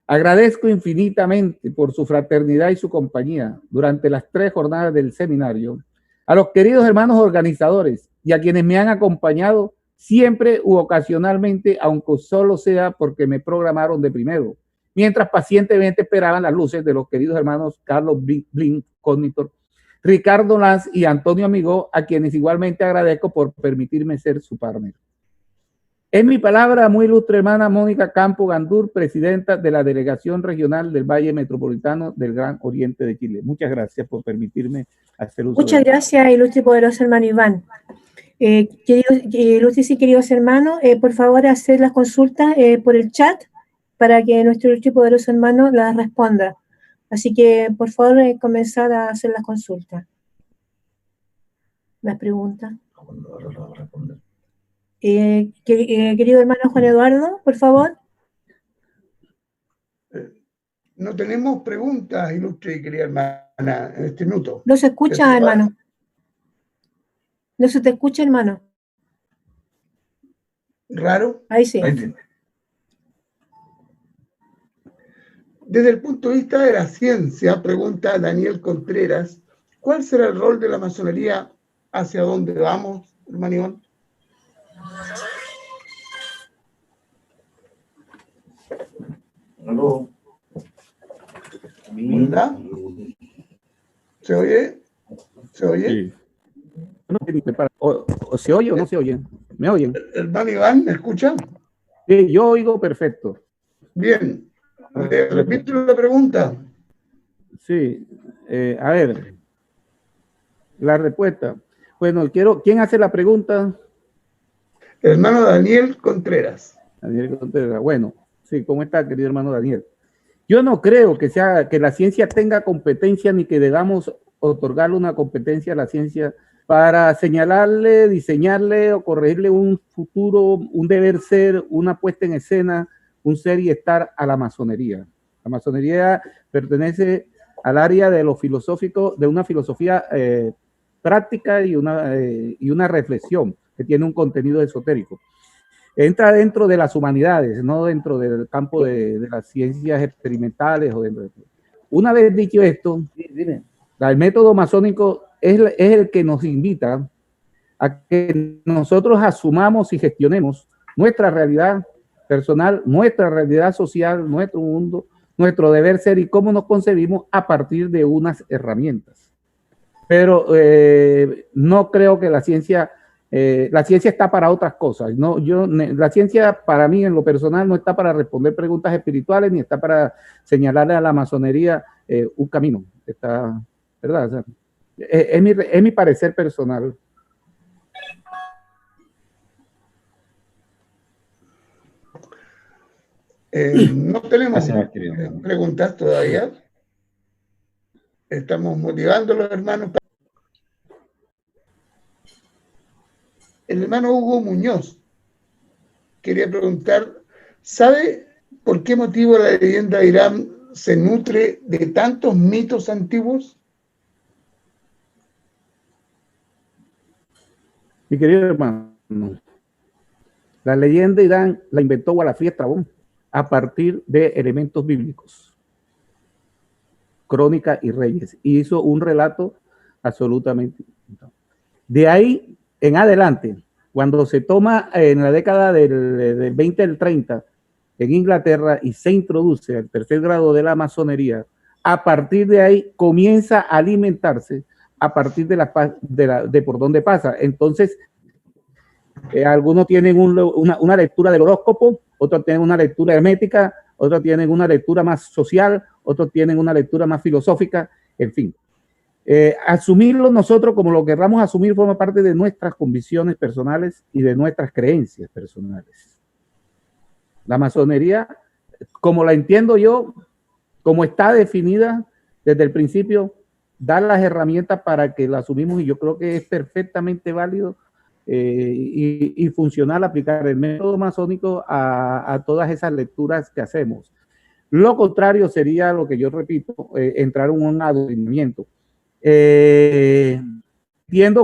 Agradezco infinitamente por su fraternidad y su compañía durante las 3 jornadas del seminario, a los queridos hermanos organizadores y a quienes me han acompañado siempre u ocasionalmente, aunque solo sea porque me programaron de primero, mientras pacientemente esperaban las luces de los queridos hermanos Carlos Blin, Cognitor, Ricardo Lanz y Antonio Amigó, a quienes igualmente agradezco por permitirme ser su partner. En mi palabra, muy ilustre hermana Mónica Campo Gandur, presidenta de la Delegación Regional del Valle Metropolitano del Gran Oriente de Chile. Muchas gracias por permitirme hacer uso. Muchas gracias, ilustre y poderoso hermano Iván. Ilustres y queridos hermanos, por favor, hacer las consultas por el chat para que nuestro ilustre y poderoso hermano las responda. Así que, por favor, comenzar a hacer las consultas. Las preguntas. Querido hermano Juan Eduardo, por favor. No tenemos preguntas, ilustre y querida hermana, en este minuto. No se escucha, hermano. No se te escucha, hermano. ¿Raro? Ahí sí. Desde el punto de vista de la ciencia, pregunta Daniel Contreras, ¿cuál será el rol de la masonería? ¿Hacia dónde vamos, hermano Iván? Aló. ¿Verdad? ¿Se oye? ¿Se oye? Sí. O se oye o no se oye. ¿Me oyen? Hermano Iván, ¿me escuchan? Sí, yo oigo perfecto. Bien. Repito la pregunta. Sí. A ver. La respuesta. Bueno, ¿quién hace la pregunta? Hermano Daniel Contreras. Daniel Contreras. Bueno, sí, ¿cómo está, querido hermano Daniel? Yo no creo que la ciencia tenga competencia ni que debamos otorgarle una competencia a la ciencia para señalarle, diseñarle o corregirle un futuro, un deber ser, una puesta en escena, un ser y estar a la masonería. La masonería pertenece al área de lo filosófico, de una filosofía práctica y una reflexión que tiene un contenido esotérico. Entra dentro de las humanidades, no dentro del campo de las ciencias experimentales. Una vez dicho esto, el método masónico es el que nos invita a que nosotros asumamos y gestionemos nuestra realidad personal, nuestra realidad social, nuestro mundo, nuestro deber ser y cómo nos concebimos a partir de unas herramientas. Pero no creo que la ciencia está para otras cosas. No, la ciencia para mí en lo personal no está para responder preguntas espirituales ni está para señalarle a la masonería un camino. Está, ¿verdad? O sea, es mi parecer personal. No tenemos preguntas todavía. Estamos motivando a los hermanos. El hermano Hugo Muñoz quería preguntar, ¿sabe por qué motivo la leyenda de Irán se nutre de tantos mitos antiguos? Mi querido hermano, la leyenda de Irán la inventó Walafrid Estrabón a partir de elementos bíblicos, Crónica y Reyes, y hizo un relato absolutamente. De ahí en adelante, cuando se toma en la década del 20 al 30 en Inglaterra y se introduce el tercer grado de la masonería, a partir de ahí comienza a alimentarse a partir de por donde pasa. Entonces Algunos tienen una lectura del horóscopo, otros tienen una lectura hermética, otros tienen una lectura más social, otros tienen una lectura más filosófica, en fin. Asumirlo nosotros como lo querramos asumir forma parte de nuestras convicciones personales y de nuestras creencias personales. La masonería, como la entiendo yo, como está definida desde el principio, da las herramientas para que la asumimos, y yo creo que es perfectamente válido y funcional aplicar el método masónico a todas esas lecturas que hacemos. Lo contrario sería lo que yo repito, entrar en un adoctrinamiento. Entiendo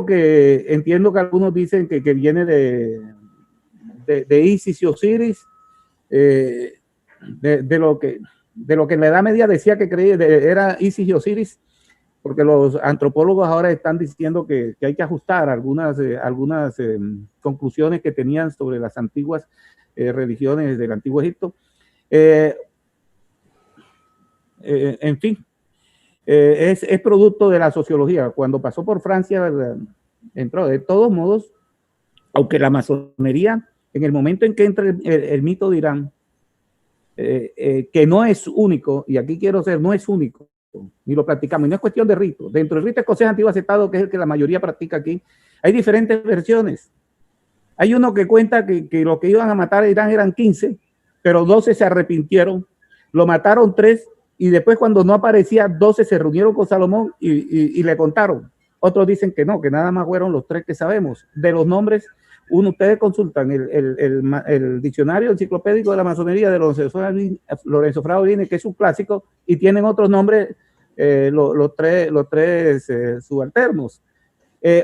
que algunos dicen que viene de Isis y Osiris, de lo que en la Edad Media decía que creía era Isis y Osiris, porque los antropólogos ahora están diciendo que hay que ajustar algunas conclusiones que tenían sobre las antiguas religiones del Antiguo Egipto. En fin, es producto de la sociología. Cuando pasó por Francia, entró. De todos modos, aunque la masonería, en el momento en que entra el mito de Irán, que no es único, y aquí quiero ser, no es único, ni lo practicamos, y no es cuestión de rito. Dentro del rito escocés antiguo aceptado, que es el que la mayoría practica aquí, hay diferentes versiones. Hay uno que cuenta que los que iban a matar a Irán eran 15, pero 12 se arrepintieron, lo mataron 3, y después cuando no aparecía 12 se reunieron con Salomón y le contaron. Otros dicen que no, que nada más fueron los 3 que sabemos. De los nombres, ustedes consultan el diccionario enciclopédico de la masonería de Lorenzo Frao Udine, que es un clásico, y tienen otros nombres, los tres subalternos.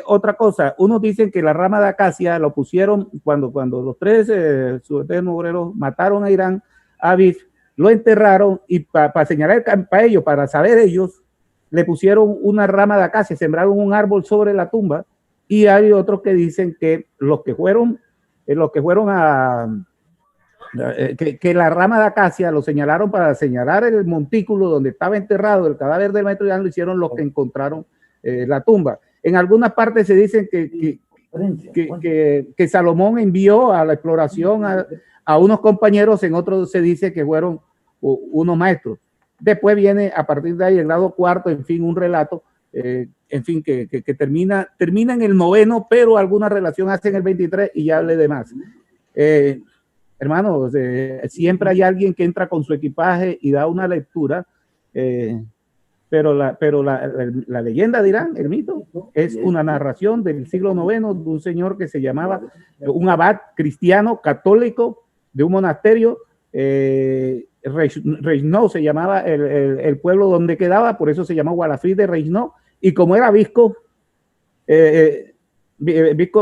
Otra cosa, unos dicen que la rama de acacia lo pusieron cuando los 3 subalternos obreros mataron a Irán, a Aviv, lo enterraron, y para señalar para ellos, para saber ellos, le pusieron una rama de acacia, sembraron un árbol sobre la tumba. Y hay otros que dicen que los que fueron que la rama de acacia lo señalaron para señalar el montículo donde estaba enterrado el cadáver del maestro Irán, lo hicieron los que encontraron la tumba. En algunas partes se dicen que Salomón envió a la exploración a unos compañeros, en otros se dice que fueron unos maestros. Después viene a partir de ahí el grado 4, en fin, un relato, en fin, que termina en el 9º, pero alguna relación hace en el 23 y ya hable de más. Hermanos, siempre hay alguien que entra con su equipaje y da una lectura, pero la leyenda de Irán, el mito, es una narración del siglo IX de un señor que se llamaba, un abad cristiano católico de un monasterio, Reisnó se llamaba el pueblo donde quedaba, por eso se llamó Gualafrí de Reisnó, y como era visco,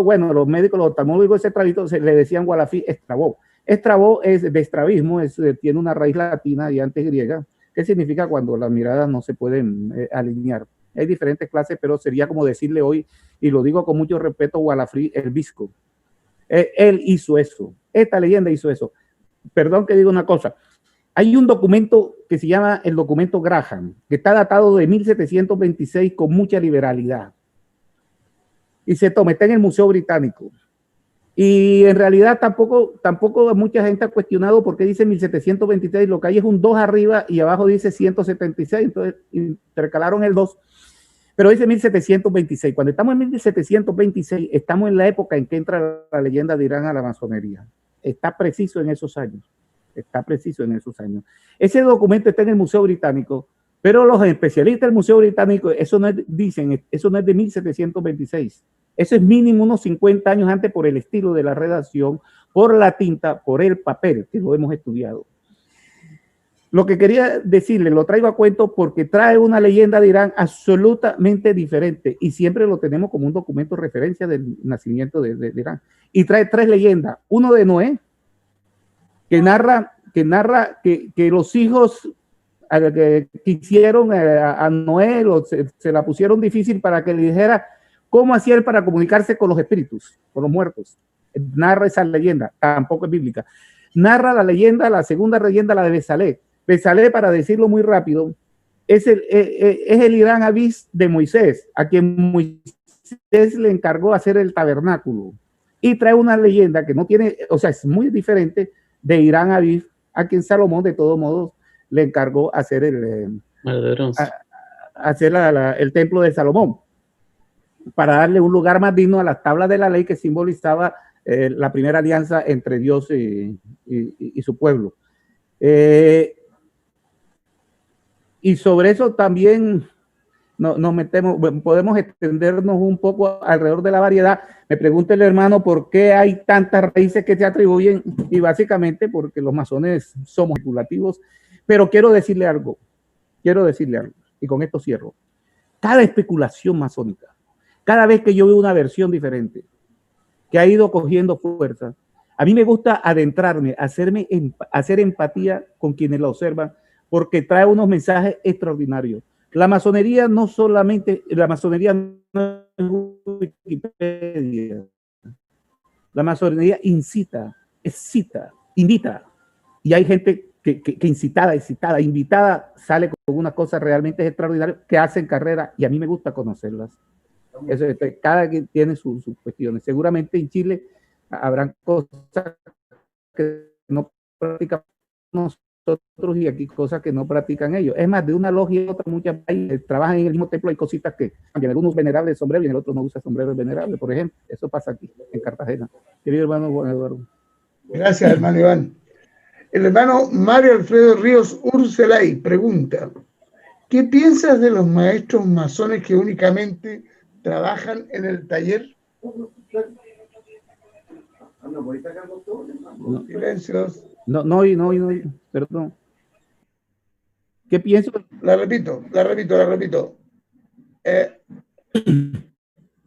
bueno, los médicos, los oftalmólogos estrabistas le decían Gualafrí Estrabó. Estrabó es de estrabismo, tiene una raíz latina y antes griega, que significa cuando las miradas no se pueden alinear. Hay diferentes clases, pero sería como decirle hoy, y lo digo con mucho respeto, Gualafrí el visco. Él hizo eso, esta leyenda hizo eso. Perdón que diga una cosa. Hay un documento que se llama el documento Graham, que está datado de 1726 con mucha liberalidad. Y se toma, está en el Museo Británico. Y en realidad tampoco mucha gente ha cuestionado por qué dice 1726, lo que hay es un 2 arriba y abajo dice 176, entonces intercalaron el 2. Pero dice 1726. Cuando estamos en 1726, estamos en la época en que entra la leyenda de Irán a la masonería. Está preciso en esos años. Ese documento está en el Museo Británico, pero los especialistas del Museo Británico, eso no es de 1726. Eso es mínimo unos 50 años antes por el estilo de la redacción, por la tinta, por el papel, que lo hemos estudiado. Lo que quería decirle, lo traigo a cuento porque trae una leyenda de Irán absolutamente diferente y siempre lo tenemos como un documento de referencia del nacimiento de Irán. Y trae 3 leyendas. Uno de Noé, que narra que los hijos que hicieron a Noé se la pusieron difícil para que le dijera cómo hacía él para comunicarse con los espíritus, con los muertos. Narra esa leyenda, tampoco es bíblica. Narra la leyenda, la segunda leyenda, la de Besalé. Besalé, para decirlo muy rápido, es el Irán Abís de Moisés, a quien Moisés le encargó hacer el tabernáculo. y trae una leyenda que no tiene, o sea, es muy diferente de Irán Aviv, a quien Salomón de todos modos le encargó hacer el templo de Salomón, para darle un lugar más digno a las tablas de la ley que simbolizaba la primera alianza entre Dios y su pueblo. Y sobre eso también nos metemos, podemos extendernos un poco alrededor de la variedad. Me pregunta el hermano por qué hay tantas raíces que se atribuyen, y básicamente porque los masones somos especulativos. Pero quiero decirle algo, y con esto cierro. Cada especulación masónica, cada vez que yo veo una versión diferente, que ha ido cogiendo fuerza, a mí me gusta adentrarme, hacer empatía con quienes la observan, porque trae unos mensajes extraordinarios. La masonería no solamente, la masonería no es Wikipedia. La masonería incita, excita, invita. Y hay gente que invitada, sale con unas cosas realmente extraordinarias que hacen carrera, y a mí me gusta conocerlas. Eso, cada quien tiene sus cuestiones. Seguramente en Chile habrán cosas que no practicamos nosotros y aquí cosas que no practican ellos. Es más, de una logia a otra, muchas trabajan en el mismo templo, hay cositas que cambian. Algunos venerables de sombrero y el otro no usa sombrero venerable, por ejemplo. Eso pasa aquí, en Cartagena. Querido hermano Juan Eduardo. Gracias, hermano Iván. El hermano Mario Alfredo Ríos Urcelay pregunta: ¿qué piensas de los maestros masones que únicamente trabajan en el taller? No. Silencios. No, perdón. ¿Qué pienso? La repito.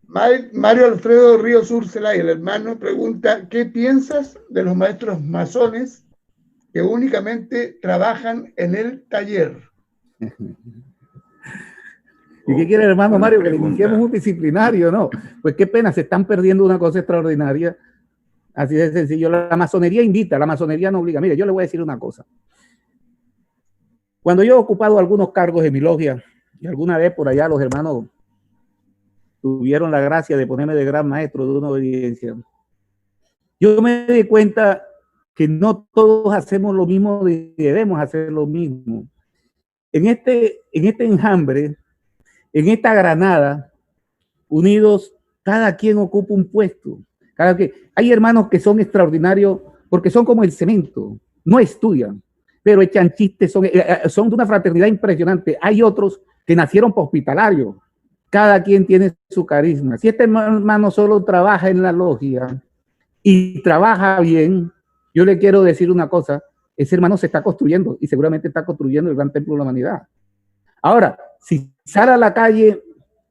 Mario Alfredo Ríos Urcelay, el hermano, pregunta: ¿qué piensas de los maestros masones que únicamente trabajan en el taller? ¿Y qué quiere el hermano Mario? Que le iniciemos un disciplinario, ¿no? Pues qué pena, se están perdiendo una cosa extraordinaria. Así de sencillo. La masonería invita, la masonería no obliga. Mire, yo le voy a decir una cosa. Cuando yo he ocupado algunos cargos en mi logia, y alguna vez por allá los hermanos tuvieron la gracia de ponerme de gran maestro de una obediencia, yo me di cuenta que no todos hacemos lo mismo, debemos hacer lo mismo. En este enjambre, en esta granada, unidos, cada quien ocupa un puesto. Hay hermanos que son extraordinarios porque son como el cemento, no estudian, pero echan chistes, son de una fraternidad impresionante. Hay otros que nacieron para hospitalarios. Cada quien tiene su carisma. Si este hermano solo trabaja en la logia y trabaja bien, yo le quiero decir una cosa: ese hermano se está construyendo y seguramente está construyendo el gran templo de la humanidad. Ahora, si sale a la calle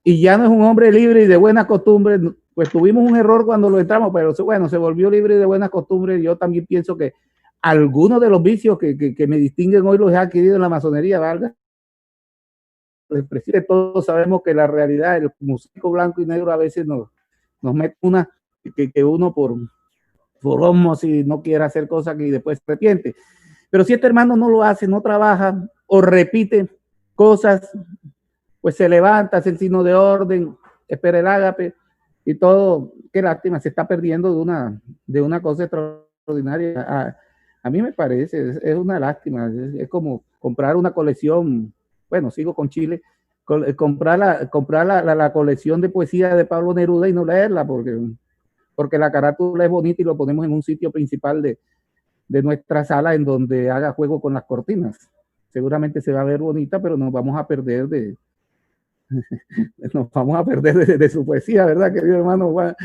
y ya no es un hombre libre y de buenas costumbres, pues tuvimos un error cuando lo entramos, pero bueno, se volvió libre y de buenas costumbres. Yo también pienso que algunos de los vicios que me distinguen hoy los he adquirido en la masonería, ¿valga? Todos sabemos que la realidad, el músico blanco y negro a veces nos mete una que uno por osmosis no quiere hacer cosas que después se arrepiente. Pero si este hermano no lo hace, no trabaja o repite cosas, pues se levanta, hace el signo de orden, espera el ágape y todo. Qué lástima, se está perdiendo de una cosa extraordinaria. A mí me parece, es una lástima. Es como comprar una colección. Bueno, sigo con Chile, comprar la colección de poesía de Pablo Neruda y no leerla porque la carátula es bonita y lo ponemos en un sitio principal de nuestra sala en donde haga juego con las cortinas. Seguramente se va a ver bonita, pero nos vamos a perder de su poesía, ¿verdad, querido hermano Juan?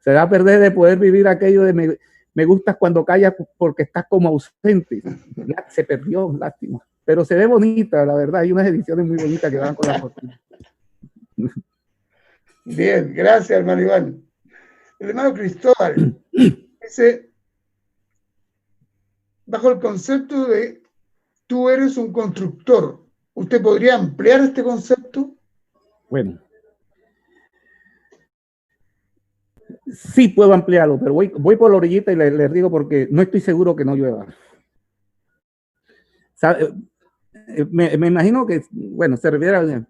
Se va a perder de poder vivir aquello de me gustas cuando callas porque estás como ausente. Se perdió, lástima. Pero se ve bonita, la verdad. Hay unas ediciones muy bonitas que van con la cortina. Bien, gracias, hermano Iván. El hermano Cristóbal dice: bajo el concepto de tú eres un constructor, ¿usted podría ampliar este concepto? Bueno, sí puedo ampliarlo, pero voy por la orillita y les digo porque no estoy seguro que no llueva. Me imagino que, bueno, se refiere a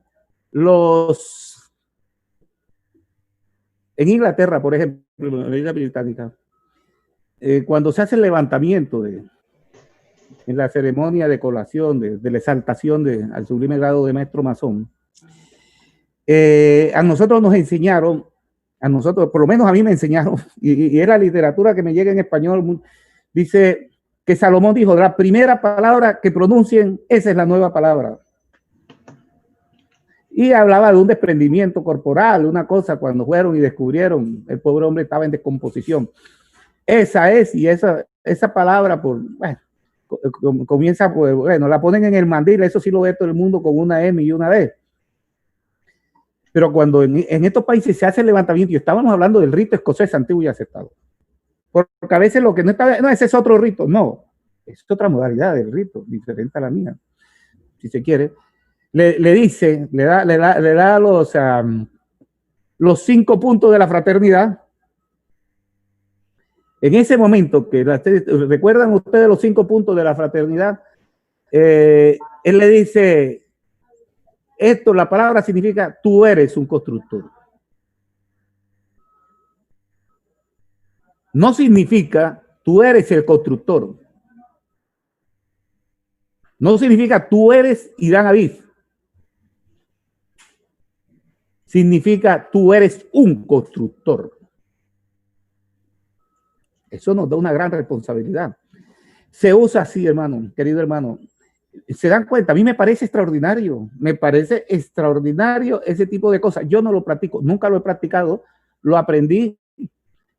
en Inglaterra, por ejemplo, ejemplo, en la isla británica, cuando se hace el levantamiento en la ceremonia de colación, de la exaltación al sublime grado de maestro masón, a nosotros nos enseñaron, por lo menos a mí me enseñaron, y era literatura que me llega en español, dice que Salomón dijo, la primera palabra que pronuncien, esa es la nueva palabra. Y hablaba de un desprendimiento corporal, una cosa, cuando fueron y descubrieron, el pobre hombre estaba en descomposición. Esa es, y esa palabra, comienza, pues, bueno, la ponen en el mandil, eso sí lo ve todo el mundo con una M y una D. Pero cuando en estos países se hace el levantamiento, y estábamos hablando del rito escocés antiguo y aceptado, porque a veces lo que no está, no, ese es otro rito, no, es otra modalidad del rito, diferente a la mía, si se quiere. Le dice, le da los 5 puntos de la fraternidad. En ese momento, ¿recuerdan ustedes los 5 puntos de la fraternidad? Él le dice, la palabra significa, tú eres un constructor. No significa, tú eres el constructor. No significa, tú eres Irán Aviv. Significa, tú eres un constructor. Eso nos da una gran responsabilidad. Se usa así, hermano, querido hermano. ¿Se dan cuenta? A mí me parece extraordinario ese tipo de cosas. Yo no lo practico, nunca lo he practicado, lo aprendí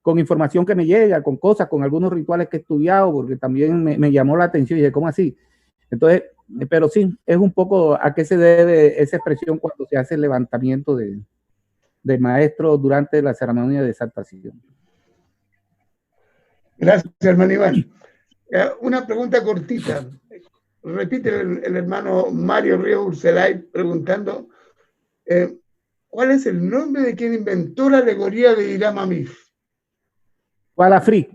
con información que me llega, con cosas, con algunos rituales que he estudiado, porque también me llamó la atención y dije, ¿cómo así? Entonces, pero sí, es un poco a qué se debe esa expresión cuando se hace el levantamiento de maestros durante la ceremonia de exaltación. Gracias, hermano Iván. Una pregunta cortita. Repite el hermano Mario Ríos Urselay preguntando, ¿cuál es el nombre de quien inventó la alegoría de Hiram Aviv? Walafrid.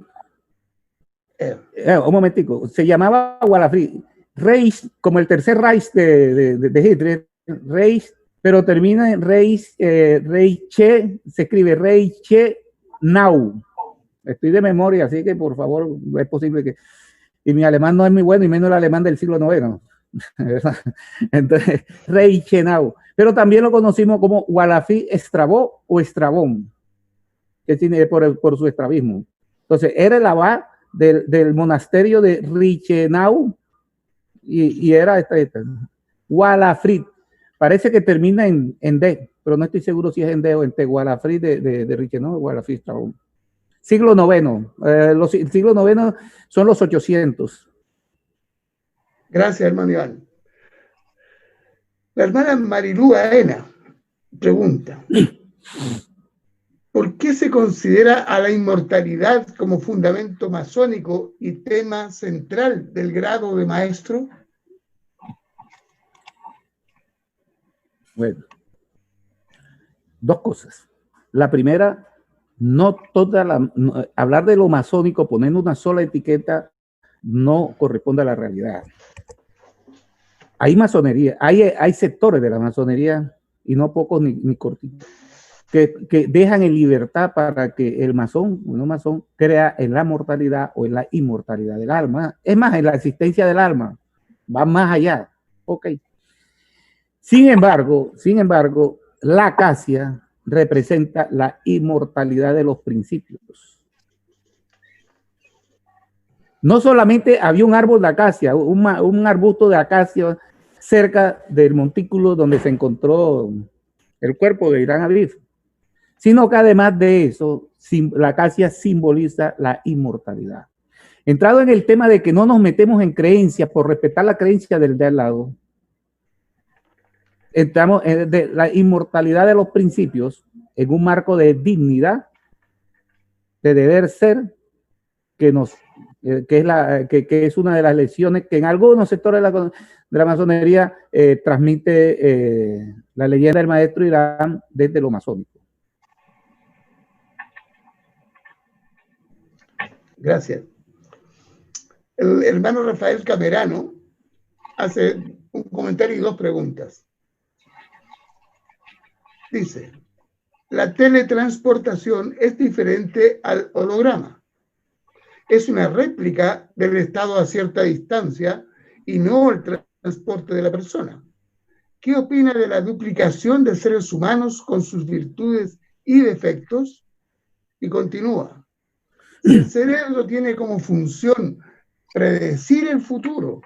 Un momentico, se llamaba Walafrid. Reich, como el tercer Reich de Hitler, Reich, pero termina en Reiche, se escribe Reiche Nau. Estoy de memoria, así que por favor, es posible que... Y mi alemán no es muy bueno, y menos el alemán del siglo IX. Entonces, Reiche Nau. Pero también lo conocimos como Walafrid Estrabó o Estrabón, que tiene por su estrabismo. Entonces, era el abad del monasterio de Reichenau, y era Walafrid. Parece que termina en D, pero no estoy seguro si es en D o en T. Walafrid de Reichenau o Walafrid Estrabón. Siglo IX. El siglo IX son los 800. Gracias, hermano Iván. La hermana Marilú Aena pregunta, ¿por qué se considera a la inmortalidad como fundamento masónico y tema central del grado de maestro? Bueno, dos cosas. La primera, hablar de lo masónico, poner una sola etiqueta, no corresponde a la realidad. Hay masonería, hay sectores de la masonería, y no pocos ni cortitos, que dejan en libertad para que el masón o no masón crea en la mortalidad o en la inmortalidad del alma. Es más, en la existencia del alma, va más allá. Ok. Sin embargo, la acacia representa la inmortalidad de los principios. No solamente había un árbol de acacia, un arbusto de acacia cerca del montículo donde se encontró el cuerpo de Hiram Aviv, sino que además de eso, la acacia simboliza la inmortalidad. Entrado en el tema de que no nos metemos en creencias por respetar la creencia del de al lado, entramos en la inmortalidad de los principios en un marco de dignidad, de deber ser, que es una de las lecciones que en algunos sectores de la masonería transmite la leyenda del maestro Hiram desde lo masónico. Gracias. El hermano Rafael Camerano hace un comentario y dos preguntas. Dice, La teletransportación es diferente al holograma. Es una réplica del estado a cierta distancia y no el transporte de la persona. ¿Qué opina de la duplicación de seres humanos con sus virtudes y defectos? Y continúa. Si el cerebro tiene como función predecir el futuro,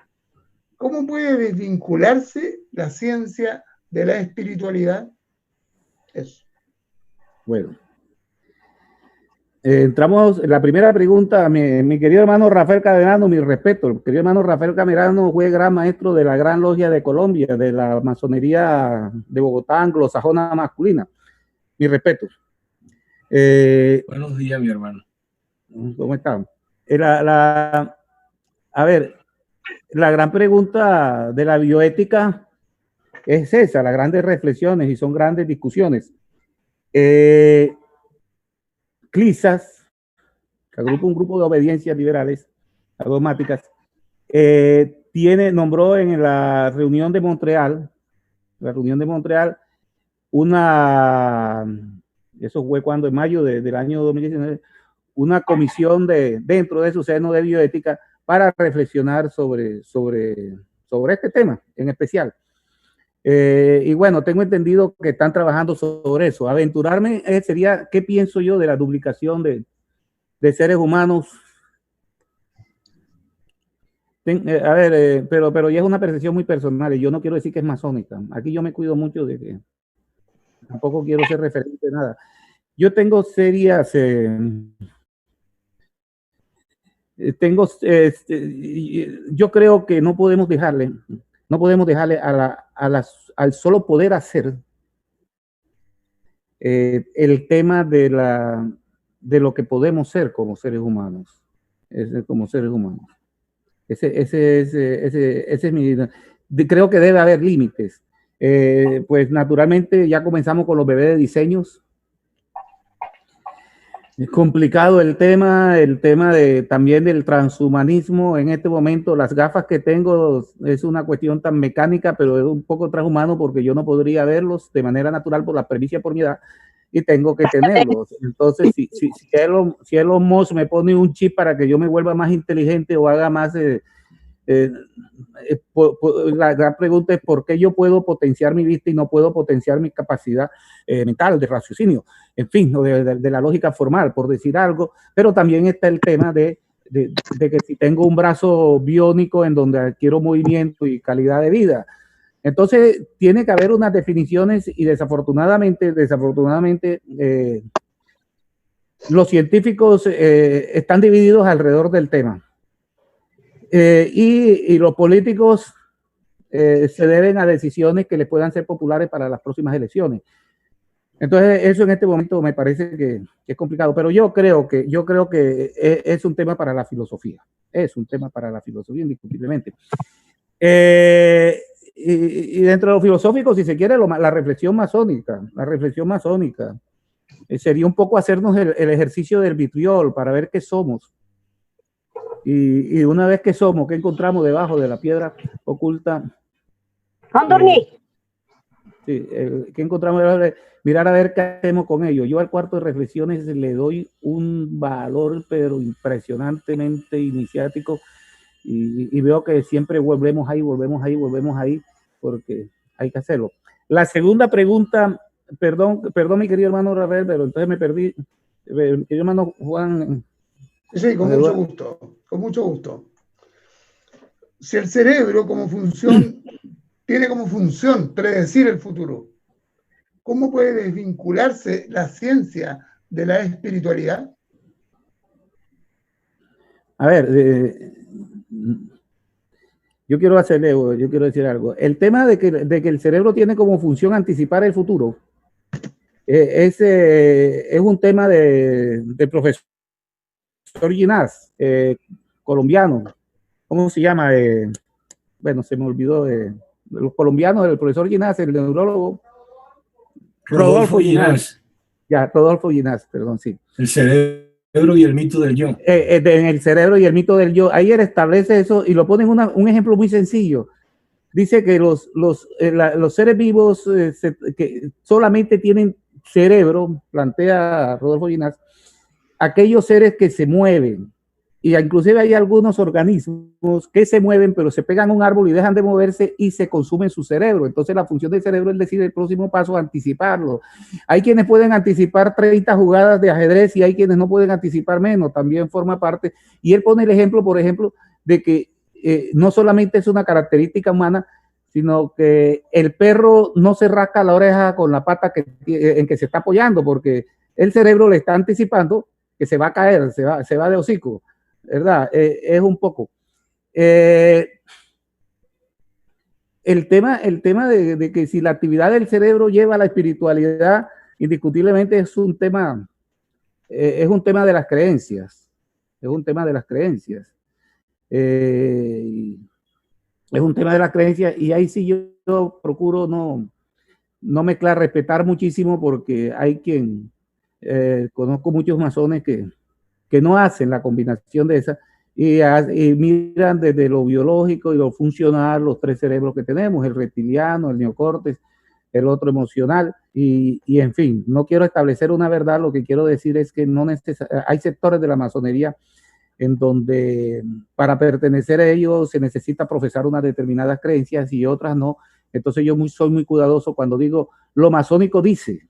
¿cómo puede desvincularse la ciencia de la espiritualidad? Eso. Bueno. Entramos en la primera pregunta. Mi querido hermano Rafael Camerano, mi respeto. El querido hermano Rafael Camerano fue gran maestro de la Gran Logia de Colombia, de la masonería de Bogotá, anglosajona masculina. Mi respeto. Buenos días, mi hermano. ¿Cómo están? A ver, la gran pregunta de la bioética es esa, las grandes reflexiones, y son grandes discusiones. CLISAS, un grupo de obediencias liberales dogmáticas, nombró en la reunión de Montreal, eso fue cuando en mayo del año 2019, una comisión dentro de su seno de bioética para reflexionar sobre este tema en especial. Y bueno, tengo entendido que están trabajando sobre eso. Aventurarme sería, ¿qué pienso yo de la duplicación de seres humanos? Pero ya es una percepción muy personal y yo no quiero decir que es masónica. Aquí yo me cuido mucho de que tampoco quiero ser referente de nada. Yo tengo serias... yo creo que no podemos dejarle al solo poder hacer el tema de lo que podemos ser como seres humanos. Ese es mi... Creo que debe haber límites. Pues naturalmente ya comenzamos con los bebés de diseños. Es complicado el tema también del transhumanismo. En este momento las gafas que tengo es una cuestión tan mecánica, pero es un poco transhumano porque yo no podría verlos de manera natural por la premisa por mi edad y tengo que tenerlos. Entonces, si Elon Musk me pone un chip para que yo me vuelva más inteligente o haga más... la gran pregunta es por qué yo puedo potenciar mi vista y no puedo potenciar mi capacidad mental de raciocinio, en fin, de la lógica formal, por decir algo. Pero también está el tema de que si tengo un brazo biónico en donde adquiero movimiento y calidad de vida, entonces tiene que haber unas definiciones y desafortunadamente los científicos están divididos alrededor del tema. Y los políticos se deben a decisiones que les puedan ser populares para las próximas elecciones. Entonces, eso en este momento me parece que es complicado, pero yo creo que es un tema para la filosofía. Es un tema para la filosofía, indiscutiblemente. Y dentro de lo filosófico, si se quiere, la reflexión masónica sería un poco hacernos el ejercicio del vitriol para ver qué somos. Y una vez que somos, ¿qué encontramos debajo de la piedra oculta? Sí, ¿qué encontramos debajo de... Mirar a ver qué hacemos con ello. Yo al cuarto de reflexiones le doy un valor, pero impresionantemente iniciático, y veo que siempre volvemos ahí, porque hay que hacerlo. La segunda pregunta, perdón mi querido hermano Rafael, pero entonces me perdí. Mi querido hermano Juan... Sí, con mucho gusto. Si el cerebro tiene como función predecir el futuro, ¿cómo puede desvincularse la ciencia de la espiritualidad? A ver, yo quiero decir algo. El tema de que el cerebro tiene como función anticipar el futuro es un tema del profesor Ginás, colombiano. ¿Cómo se llama? Bueno, se me olvidó de los colombianos, el profesor Ginás, el neurólogo. Rodolfo Ginás. Ya, Rodolfo Ginás, perdón, sí. El cerebro y el mito del yo. En el cerebro y el mito del yo. Ahí él establece eso y lo pone en un ejemplo muy sencillo. Dice que los seres vivos que solamente tienen cerebro, plantea Rodolfo Ginás, aquellos seres que se mueven, y inclusive hay algunos organismos que se mueven, pero se pegan a un árbol y dejan de moverse y se consumen su cerebro. Entonces la función del cerebro es decir el próximo paso, anticiparlo. Hay quienes pueden anticipar 30 jugadas de ajedrez y hay quienes no pueden anticipar menos, también forma parte. Y él pone el ejemplo, por ejemplo, de que no solamente es una característica humana, sino que el perro no se rasca la oreja con la pata en que se está apoyando, porque el cerebro le está anticipando que se va a caer, se va de hocico, ¿verdad? Es un poco. El tema de que si la actividad del cerebro lleva a la espiritualidad, indiscutiblemente es un tema de las creencias. Es un tema de las creencias. Es un tema de las creencias y ahí sí yo procuro no mezclar, respetar muchísimo porque hay quien, conozco muchos masones que no hacen la combinación de esas y miran desde lo biológico y lo funcional los tres cerebros que tenemos, el reptiliano, el neocórtex, el otro emocional y en fin, no quiero establecer una verdad, lo que quiero decir es que hay sectores de la masonería en donde para pertenecer a ellos se necesita profesar unas determinadas creencias y otras no. Entonces yo soy muy cuidadoso cuando digo lo masónico dice,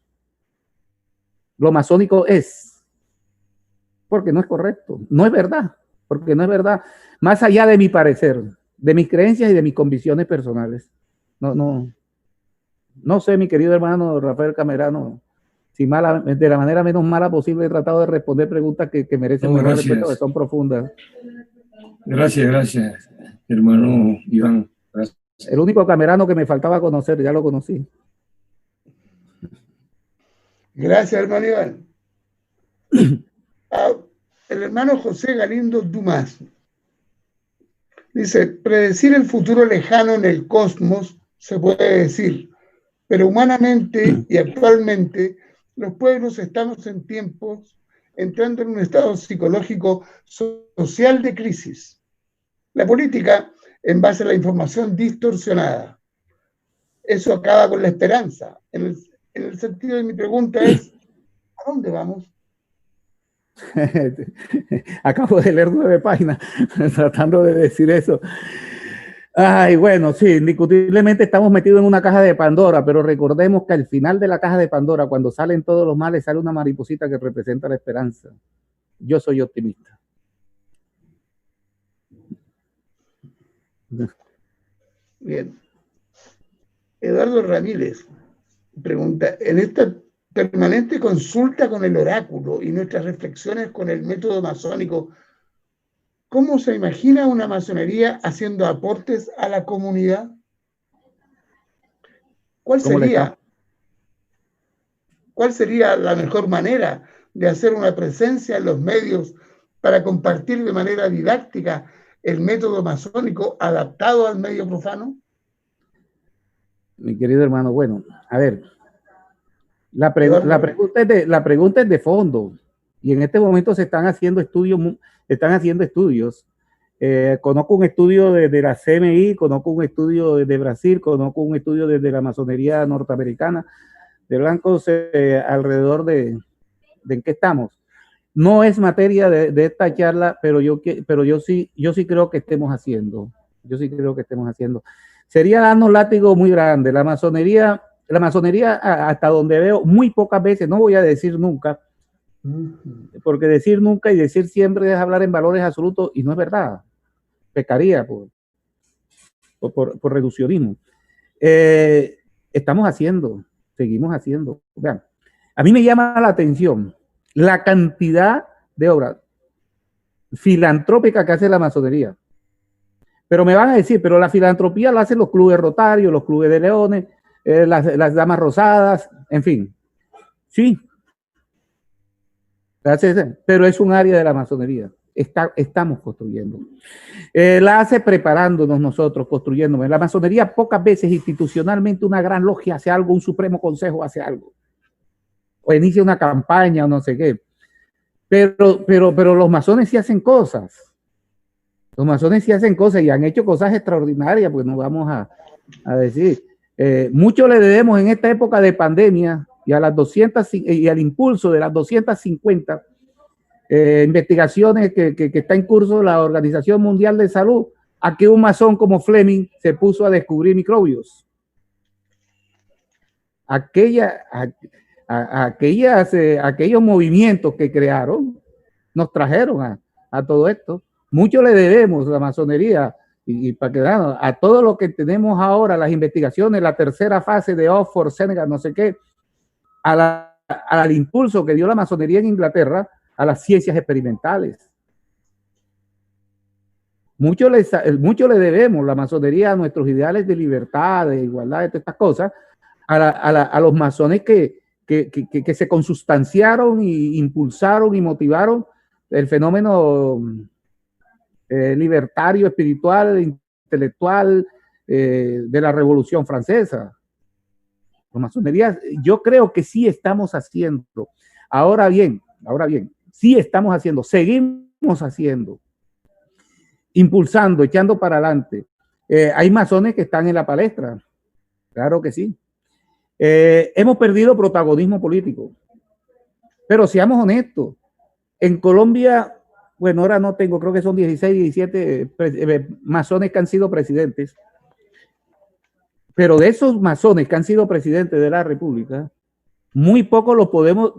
lo masónico es, porque no es correcto, no es verdad, porque no es verdad, más allá de mi parecer, de mis creencias y de mis convicciones personales. No sé, mi querido hermano Rafael Camerano, si de la manera menos mala posible he tratado de responder preguntas que merecen respeto, que son profundas. Gracias, hermano Iván. Gracias. El único Camerano que me faltaba conocer, ya lo conocí. Gracias, hermano Iván. El hermano José Galindo Dumas dice, predecir el futuro lejano en el cosmos se puede decir, pero humanamente y actualmente los pueblos estamos en tiempos entrando en un estado psicológico social de crisis. La política, en base a la información distorsionada, eso acaba con la esperanza. En el sentido de mi pregunta es, ¿a dónde vamos? Acabo de leer 9 páginas tratando de decir eso. Ay, bueno, sí, indiscutiblemente estamos metidos en una caja de Pandora, pero recordemos que al final de la caja de Pandora, cuando salen todos los males, sale una mariposita que representa la esperanza. Yo soy optimista. Bien. Eduardo Ramírez pregunta, en esta permanente consulta con el oráculo y nuestras reflexiones con el método masónico, ¿cómo se imagina una masonería haciendo aportes a la comunidad? ¿Cuál sería la mejor manera de hacer una presencia en los medios para compartir de manera didáctica el método masónico adaptado al medio profano? Mi querido hermano, bueno, a ver, la pregunta es de fondo y en este momento se están haciendo estudios. Conozco un estudio de la CMI, conozco un estudio de Brasil, conozco un estudio desde la masonería norteamericana de blancos alrededor de en qué estamos. No es materia de esta charla, pero yo sí creo que estemos haciendo. Sería darnos látigo muy grande. La masonería, hasta donde veo, muy pocas veces, no voy a decir nunca, porque decir nunca y decir siempre es hablar en valores absolutos y no es verdad. Pecaría por reduccionismo. Estamos haciendo, seguimos haciendo. Vean, a mí me llama la atención la cantidad de obras filantrópicas que hace la masonería. Pero me van a decir, pero la filantropía la hacen los clubes rotarios, los clubes de leones, las damas rosadas, en fin. Sí. Pero es un área de la masonería. Estamos construyendo. La hace preparándonos nosotros, construyéndonos. En la masonería pocas veces institucionalmente una gran logia hace algo, un supremo consejo hace algo. O inicia una campaña o no sé qué. Pero los masones sí hacen cosas. Los masones sí hacen cosas y han hecho cosas extraordinarias, pues no vamos a decir. Mucho le debemos en esta época de pandemia y al impulso de las 250 investigaciones que está en curso la Organización Mundial de Salud, a que un masón como Fleming se puso a descubrir microbios. Aquellos movimientos que crearon nos trajeron a todo esto. Mucho le debemos a la masonería y para quedarnos a todo lo que tenemos ahora, las investigaciones, la tercera fase de Oxford, Senegal, no sé qué, al impulso que dio la masonería en Inglaterra a las ciencias experimentales. Mucho le debemos la masonería a nuestros ideales de libertad, de igualdad, de todas estas cosas, a los masones que se consustanciaron y impulsaron y motivaron el fenómeno libertario, espiritual, intelectual de la Revolución Francesa. La masonería, yo creo que sí estamos haciendo. Ahora bien, sí estamos haciendo, seguimos haciendo, impulsando, echando para adelante. Hay masones que están en la palestra, claro que sí. Hemos perdido protagonismo político, pero seamos honestos, en Colombia, bueno, ahora no tengo, creo que son 16, 17 masones que han sido presidentes, pero de esos masones que han sido presidentes de la República, muy poco lo podemos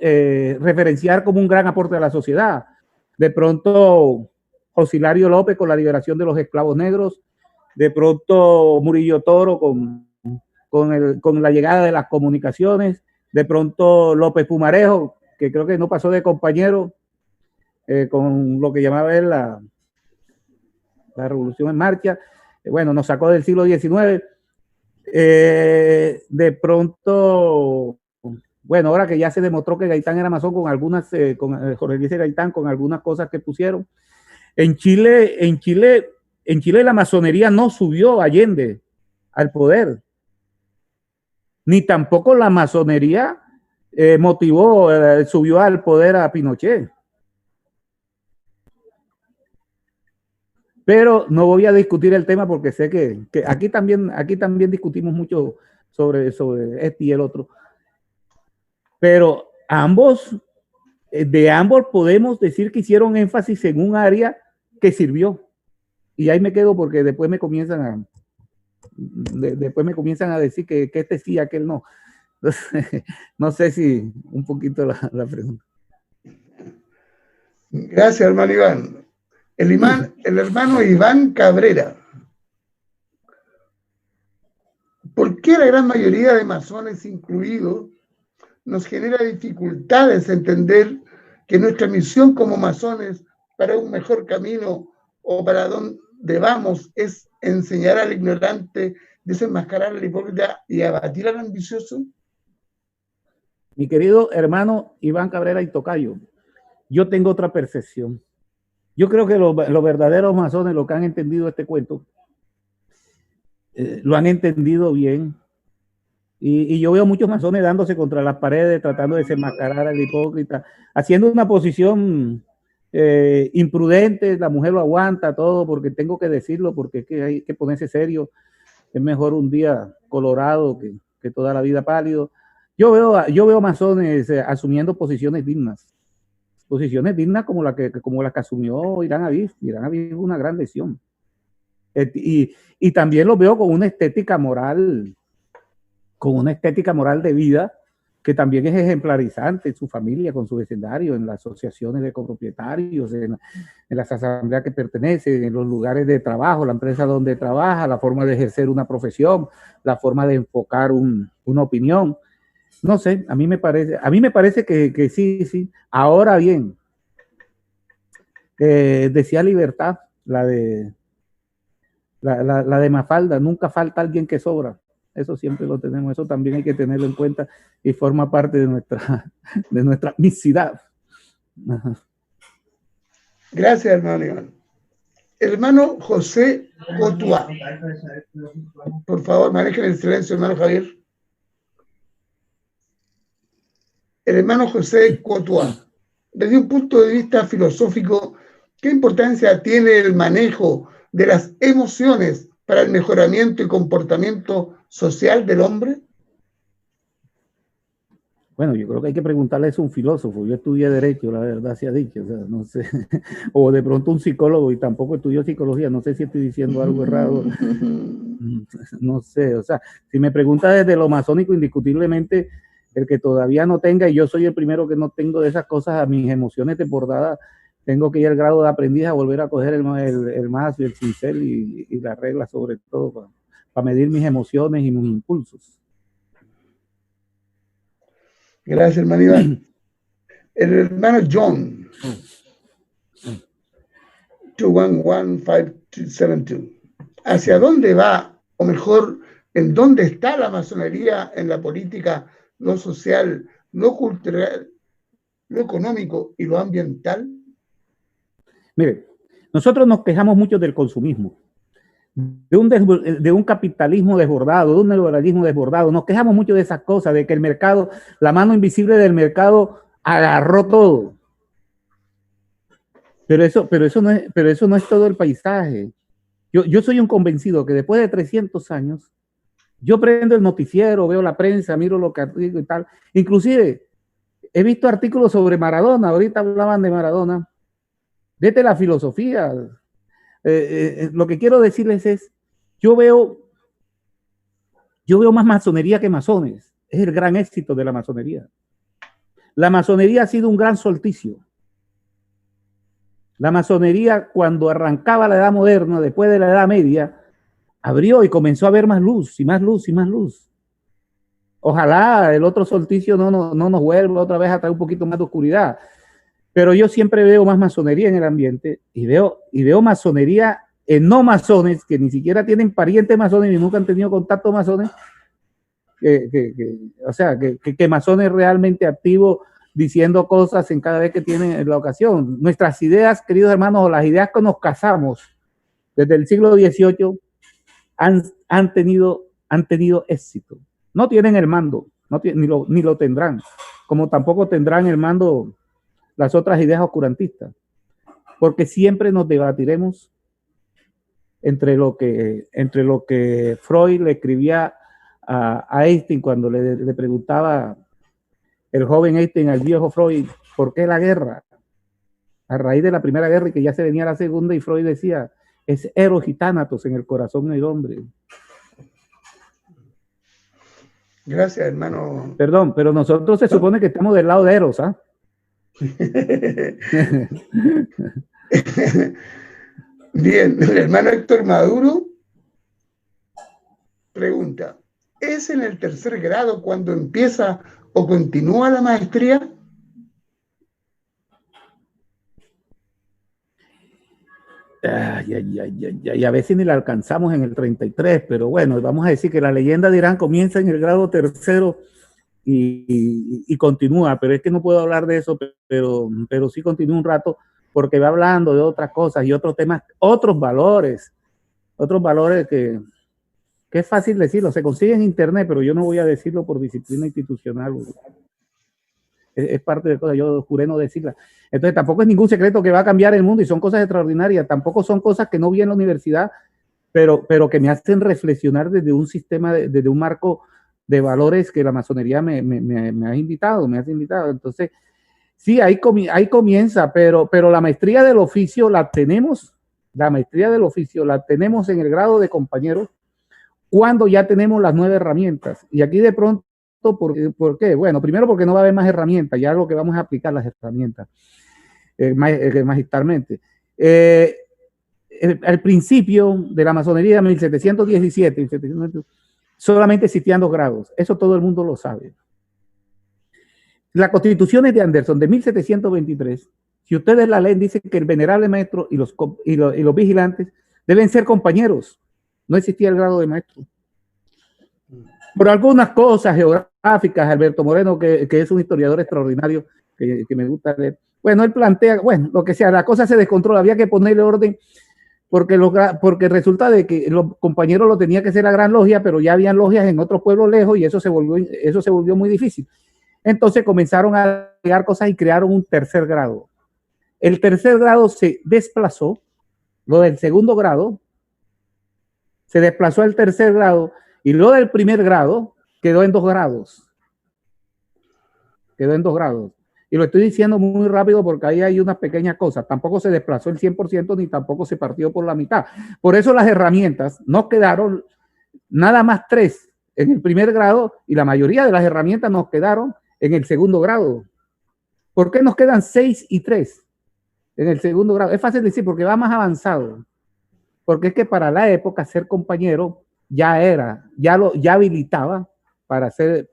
referenciar como un gran aporte a la sociedad. De pronto, José Hilario López con la liberación de los esclavos negros, de pronto Murillo Toro con la llegada de las comunicaciones, de pronto López Pumarejo, que creo que no pasó de compañero con lo que llamaba él la Revolución en Marcha, bueno, nos sacó del siglo XIX. De pronto, bueno, ahora que ya se demostró que Gaitán era masón con algunas, con Jorge Luis Gaitán, con algunas cosas que pusieron. En Chile la masonería no subió a Allende al poder, ni tampoco la masonería subió al poder a Pinochet. Pero no voy a discutir el tema porque sé que aquí también discutimos mucho sobre este y el otro. Pero de ambos podemos decir que hicieron énfasis en un área que sirvió. Y ahí me quedo porque después me comienzan a decir que este sí, aquel no. Entonces, no sé si un poquito la pregunta. Gracias, hermano Iván. El hermano Iván Cabrera. ¿Por qué la gran mayoría de masones incluidos nos genera dificultades entender que nuestra misión como masones para un mejor camino o para donde vamos es enseñar al ignorante, desenmascarar al hipócrita y abatir al ambicioso? Mi querido hermano Iván Cabrera y tocayo, yo tengo otra percepción. Yo creo que los verdaderos masones, los que han entendido este cuento, lo han entendido bien. Y yo veo muchos masones dándose contra las paredes, tratando de desenmascarar al hipócrita, haciendo una posición imprudente. La mujer lo aguanta todo porque tengo que decirlo, porque es que hay que ponerse serio. Es mejor un día colorado que toda la vida pálido. Yo veo masones asumiendo posiciones dignas como la que asumió Irán Aviv. Irán Aviv es una gran lección. Y también lo veo con una estética moral de vida que también es ejemplarizante en su familia, con su vecindario, en las asociaciones de copropietarios, en las asambleas que pertenecen, en los lugares de trabajo, la empresa donde trabaja, la forma de ejercer una profesión, la forma de enfocar una opinión. No sé, a mí me parece que sí. Ahora bien, decía Libertad, la de Mafalda, nunca falta alguien que sobra. Eso siempre lo tenemos, eso también hay que tenerlo en cuenta y forma parte de nuestra misidad. Gracias, hermano Iván. Hermano José Cotua. Por favor, manejen el silencio, hermano Javier. El hermano José Cotua, desde un punto de vista filosófico, ¿qué importancia tiene el manejo de las emociones para el mejoramiento y comportamiento social del hombre? Bueno, yo creo que hay que preguntarle eso a un filósofo. Yo estudié Derecho, la verdad se ha dicho. O sea, no sé. O de pronto un psicólogo y tampoco estudió Psicología. No sé si estoy diciendo algo errado. No sé. O sea, si me pregunta desde lo masónico, indiscutiblemente, el que todavía no tenga, y yo soy el primero que no tengo de esas cosas a mis emociones desbordadas, tengo que ir al grado de aprendiz a volver a coger el MAS y el cincel y las reglas sobre todo para medir mis emociones y mis impulsos. Gracias, hermano Iván. El hermano John, 2115272. ¿Hacia dónde va, o mejor, en dónde está la masonería en la política, lo social, lo cultural, lo económico y lo ambiental? Mire, nosotros nos quejamos mucho del consumismo, de un capitalismo desbordado, de un neoliberalismo desbordado. Nos quejamos mucho de esas cosas, de que el mercado, la mano invisible del mercado agarró todo. Pero eso no es todo el paisaje. Yo soy un convencido que después de 300 años, yo prendo el noticiero, veo la prensa, miro lo que digo y tal. Inclusive, he visto artículos sobre Maradona, ahorita hablaban de Maradona, desde la filosofía. Lo que quiero decirles es, yo veo más masonería que masones. Es el gran éxito de la masonería. La masonería ha sido un gran solsticio. La masonería, cuando arrancaba la edad moderna, después de la edad media, abrió y comenzó a haber más luz y más luz y más luz. Ojalá el otro solsticio no nos vuelva otra vez a traer un poquito más de oscuridad. Pero yo siempre veo más masonería en el ambiente y veo masonería en no masones que ni siquiera tienen parientes masones y nunca han tenido contacto masones, o sea, que masones realmente activos diciendo cosas en cada vez que tienen la ocasión. Nuestras ideas, queridos hermanos, las ideas que nos casamos desde el siglo XVIII han tenido éxito. No tienen el mando, ni lo tendrán, como tampoco tendrán el mando las otras ideas oscurantistas, porque siempre nos debatiremos entre lo que Freud le escribía a Einstein cuando le preguntaba el joven Einstein al viejo Freud, ¿por qué la guerra? A raíz de la primera guerra y que ya se venía la segunda, y Freud decía, es eros y tánatos en el corazón del hombre. Gracias, hermano. Perdón, pero nosotros se supone que estamos del lado de Eros, ¿ah? Bien, el hermano Héctor Maduro pregunta, ¿es en el tercer grado cuando empieza o continúa la maestría? Y a veces ni la alcanzamos en el 33, pero bueno, vamos a decir que la leyenda de Irán comienza en el grado tercero y continúa, pero es que no puedo hablar de eso, pero sí continúa un rato porque va hablando de otras cosas y otros temas, otros valores que es fácil decirlo, se consigue en internet, pero yo no voy a decirlo por disciplina institucional. Es parte de cosas, yo juré no decirla. Entonces tampoco es ningún secreto que va a cambiar el mundo y son cosas extraordinarias, tampoco son cosas que no vi en la universidad, pero que me hacen reflexionar desde un sistema, desde un marco de valores que la masonería me ha invitado, Entonces, sí, ahí comienza, pero la maestría del oficio la tenemos en el grado de compañeros cuando ya tenemos las 9 herramientas. Y aquí de pronto, ¿por qué? Bueno, primero porque no va a haber más herramientas, ya lo que vamos a aplicar las herramientas magistralmente. Al principio de la masonería, en 1717, solamente existían 2 grados, eso todo el mundo lo sabe. Las constituciones de Anderson de 1723, si ustedes la leen, dicen que el venerable maestro y los vigilantes deben ser compañeros. No existía el grado de maestro. Por algunas cosas geográficas, Alberto Moreno, que es un historiador extraordinario, que me gusta leer, bueno, él plantea, bueno, lo que sea, la cosa se descontrola, había que ponerle orden, porque resulta de que los compañeros lo tenía que hacer la gran logia, pero ya habían logias en otros pueblos lejos y eso se volvió muy difícil. Entonces comenzaron a agregar cosas y crearon un tercer grado. El tercer grado se desplazó, lo del segundo grado, se desplazó al tercer grado y lo del primer grado quedó en 2 grados. quedó en 2 grados. Y lo estoy diciendo muy rápido porque ahí hay unas pequeñas cosas. Tampoco se desplazó el 100% ni tampoco se partió por la mitad. Por eso las herramientas nos quedaron nada más 3 en el primer grado y la mayoría de las herramientas nos quedaron en el segundo grado. ¿Por qué nos quedan 6 y 3 en el segundo grado? Es fácil decir porque va más avanzado. Porque es que para la época ser compañero ya habilitaba para ser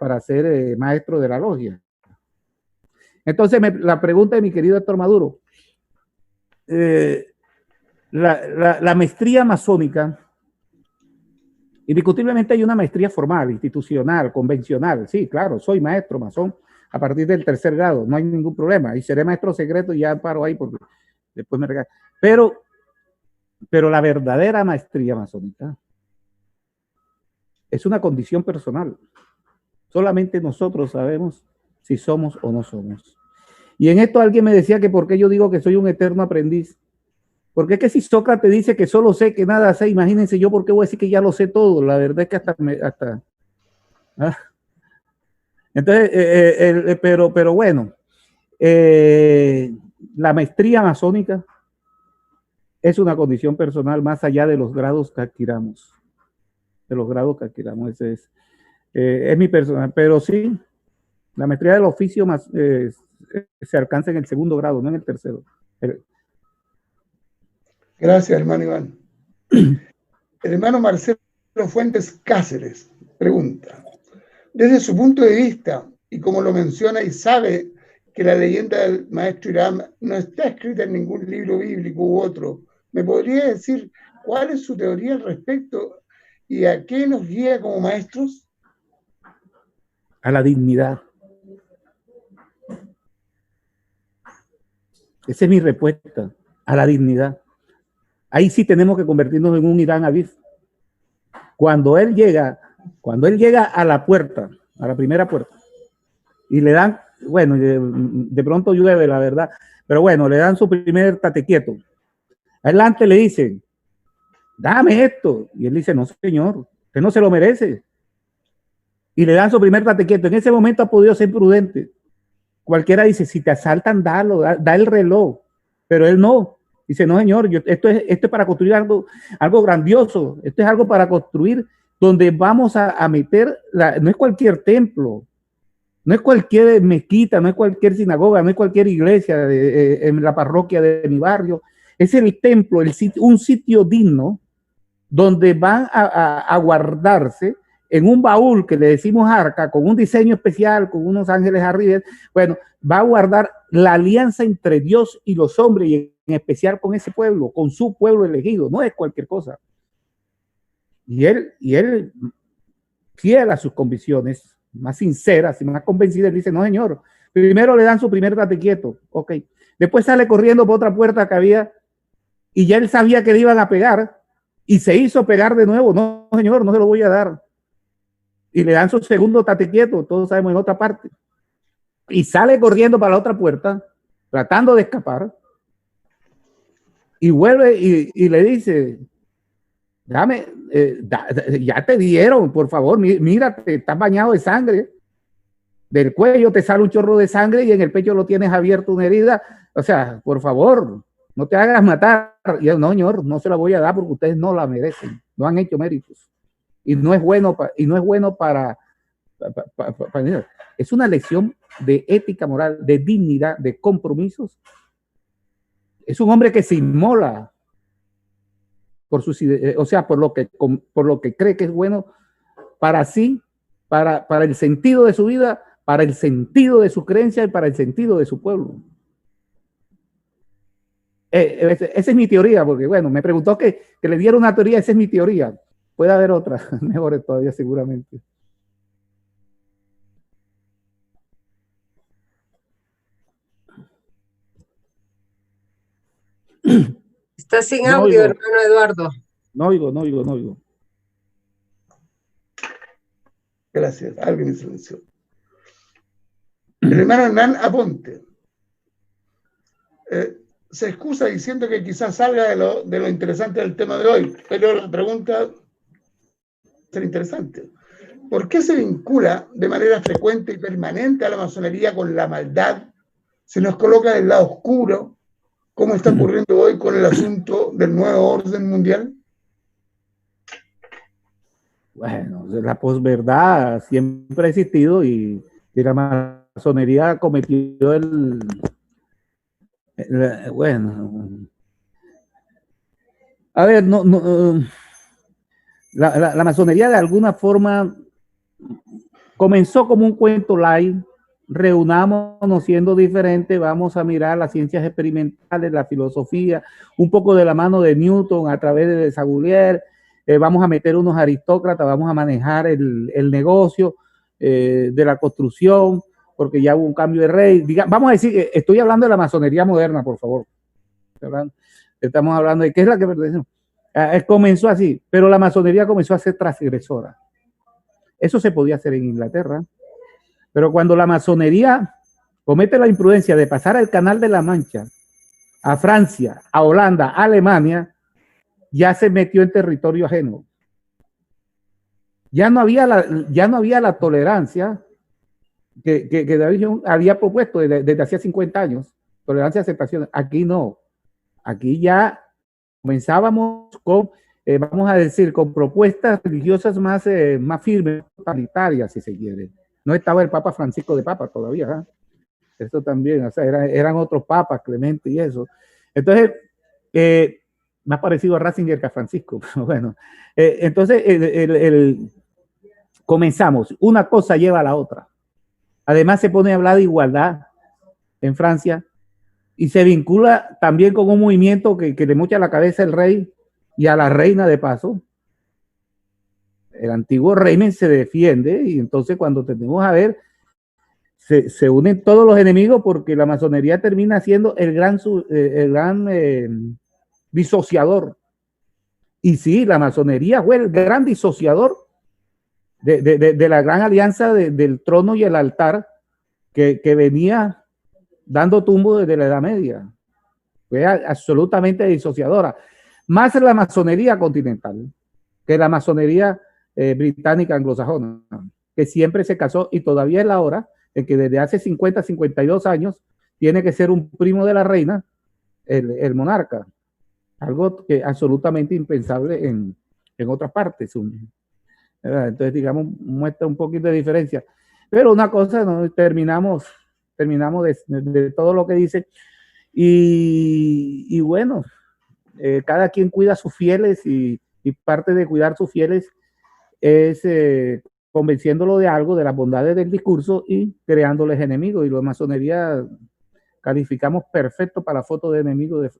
maestro de la logia. Entonces, la pregunta de mi querido Héctor Maduro, la maestría masónica, indiscutiblemente hay una maestría formal, institucional, convencional. Sí, claro, soy maestro masón a partir del 3er grado, no hay ningún problema. Y seré maestro secreto y ya paro ahí porque después me regalan. Pero la verdadera maestría masónica es una condición personal. Solamente nosotros sabemos si somos o no somos. Y en esto alguien me decía que por qué yo digo que soy un eterno aprendiz. Porque es que si Sócrates dice que solo sé que nada sé, imagínense yo por qué voy a decir que ya lo sé todo. La verdad es que hasta Entonces, pero bueno, la maestría masónica es una condición personal más allá de los grados que adquiramos. Ese es mi personal. Pero sí, la maestría del oficio se alcanza en el 2º grado, no en el 3º. Gracias, hermano Iván. El hermano Marcelo Fuentes Cáceres pregunta, desde su punto de vista, y como lo menciona y sabe que la leyenda del maestro Hiram no está escrita en ningún libro bíblico u otro, ¿me podría decir cuál es su teoría al respecto y a qué nos guía como maestros? A la dignidad. Esa es mi respuesta, a la dignidad. Ahí sí tenemos que convertirnos en un Irán Abid. Cuando él llega a la puerta, a la primera puerta, y le dan, bueno, de pronto llueve, la verdad, pero bueno, le dan su primer tate quieto. Adelante le dicen, dame esto. Y él dice, no, señor, usted no se lo merece. Y le dan su primer tate quieto. En ese momento ha podido ser prudente. Cualquiera dice, si te asaltan, dalo, da el reloj. Pero él no. Dice, no, señor, esto es para construir algo grandioso. Esto es algo para construir donde vamos a meter, no es cualquier templo, no es cualquier mezquita, no es cualquier sinagoga, no es cualquier iglesia en la parroquia de mi barrio. Es el templo, un sitio digno donde van a guardarse en un baúl que le decimos arca, con un diseño especial, con unos ángeles arriba. Bueno, va a guardar la alianza entre Dios y los hombres, y en especial con ese pueblo, con su pueblo elegido. No es cualquier cosa. Y él fiel a sus convicciones, más sinceras y más convencidas, dice, no, señor, primero le dan su primer date quieto, ok. Después sale corriendo por otra puerta que había, y ya él sabía que le iban a pegar, y se hizo pegar de nuevo. No, señor, no se lo voy a dar. Y le dan su segundo tate quieto, todos sabemos, en otra parte. Y sale corriendo para la otra puerta, tratando de escapar, y vuelve y le dice, dame, ya te dieron, por favor, mírate, estás bañado de sangre. Del cuello te sale un chorro de sangre y en el pecho lo tienes abierto una herida. O sea, por favor, no te hagas matar. Y él, no, señor, no se la voy a dar porque ustedes no la merecen, no han hecho méritos. Y no es bueno, para es una lección de ética moral, de dignidad, de compromisos. Es un hombre que se inmola por sus ideas, o sea, por lo que cree que es bueno para sí, para el sentido de su vida, para el sentido de su creencia y para el sentido de su pueblo. Esa es mi teoría, porque bueno, me preguntó que le diera una teoría, esa es mi teoría. Puede haber otras mejores todavía, seguramente. Está sin audio, hermano Eduardo. No oigo. Gracias, alguien me silenció. El hermano Hernán Aponte se excusa diciendo que quizás salga de lo interesante del tema de hoy, pero la pregunta será interesante. ¿Por qué se vincula de manera frecuente y permanente a la masonería con la maldad? Se nos coloca del lado oscuro, como está ocurriendo hoy con el asunto del nuevo orden mundial. Bueno, la posverdad siempre ha existido y la masonería cometió bueno. A ver, la masonería de alguna forma comenzó como un cuento light. Reunámonos siendo diferentes, vamos a mirar las ciencias experimentales, la filosofía, un poco de la mano de Newton a través de Sagoulier, vamos a meter unos aristócratas, vamos a manejar el negocio de la construcción, porque ya hubo un cambio de rey. Vamos a decir, estoy hablando de la masonería moderna, por favor. Estamos hablando de qué es la que pertenece. Comenzó así, pero la masonería comenzó a ser transgresora. Eso se podía hacer en Inglaterra. Pero cuando la masonería comete la imprudencia de pasar al Canal de la Mancha, a Francia, a Holanda, a Alemania, ya se metió en territorio ajeno. Ya no había la tolerancia que David había propuesto desde hacía 50 años. Tolerancia y aceptación. Aquí no. Aquí ya comenzábamos con, vamos a decir, con propuestas religiosas más firmes, totalitarias, si se quiere. No estaba el Papa Francisco de Papa todavía, ¿eh? Eso también, o sea, eran otros papas, Clemente y eso. Entonces, más parecido a Ratzinger que a Francisco. Bueno, entonces comenzamos. Una cosa lleva a la otra. Además, se pone a hablar de igualdad en Francia y se vincula también con un movimiento que le mocha la cabeza al rey y a la reina de paso. El antiguo régimen se defiende y entonces cuando tenemos a ver, se unen todos los enemigos porque la masonería termina siendo el gran disociador. Y sí, la masonería fue el gran disociador de la gran alianza del trono y el altar que venía dando tumbo desde la Edad Media. Fue absolutamente disociadora. Más la masonería continental que la masonería británica anglosajona, que siempre se casó y todavía es la hora en que desde hace 50, 52 años tiene que ser un primo de la reina, el monarca. Algo que absolutamente impensable en otras partes. Entonces, digamos, muestra un poquito de diferencia. Pero una cosa, ¿no? terminamos de todo lo que dice. Y bueno, cada quien cuida a sus fieles y parte de cuidar sus fieles es convenciéndolo de algo, de las bondades del discurso y creándoles enemigos. Y la masonería calificamos perfecto para foto de enemigos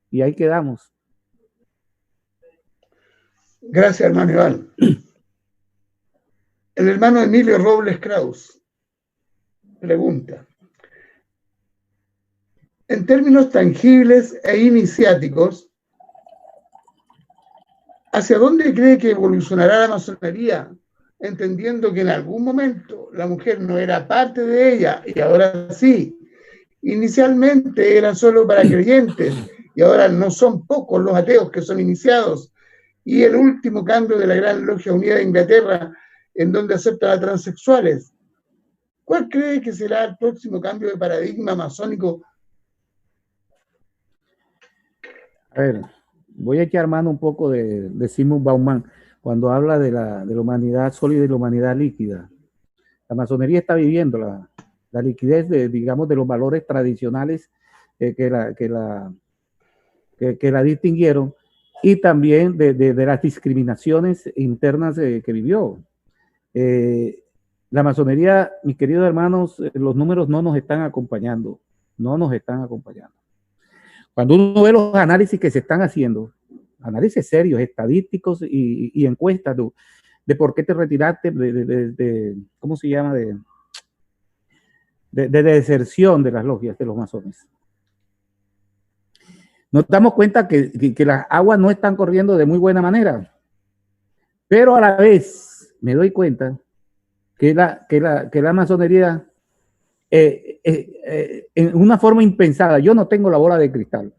y ahí quedamos. Gracias, hermano Iván. El hermano Emilio Robles Kraus pregunta: en términos tangibles e iniciáticos, ¿hacia dónde cree que evolucionará la masonería, entendiendo que en algún momento la mujer no era parte de ella y ahora sí? Inicialmente era solo para creyentes y ahora no son pocos los ateos que son iniciados. Y el último cambio de la Gran Logia Unida de Inglaterra, en donde aceptan a transexuales. ¿Cuál cree que será el próximo cambio de paradigma masónico? A ver, voy a echar mano un poco de Zygmunt Bauman cuando habla de la humanidad sólida y la humanidad líquida. La masonería está viviendo la liquidez digamos, de los valores tradicionales que la distinguieron y también de las discriminaciones internas que vivió. La masonería, mis queridos hermanos, los números no nos están acompañando, Cuando uno ve los análisis que se están haciendo, análisis serios, estadísticos y encuestas de por qué te retiraste, ¿cómo se llama? De deserción de las logias de los masones. Nos damos cuenta que las aguas no están corriendo de muy buena manera, pero a la vez me doy cuenta que la masonería, en una forma impensada, yo no tengo la bola de cristal,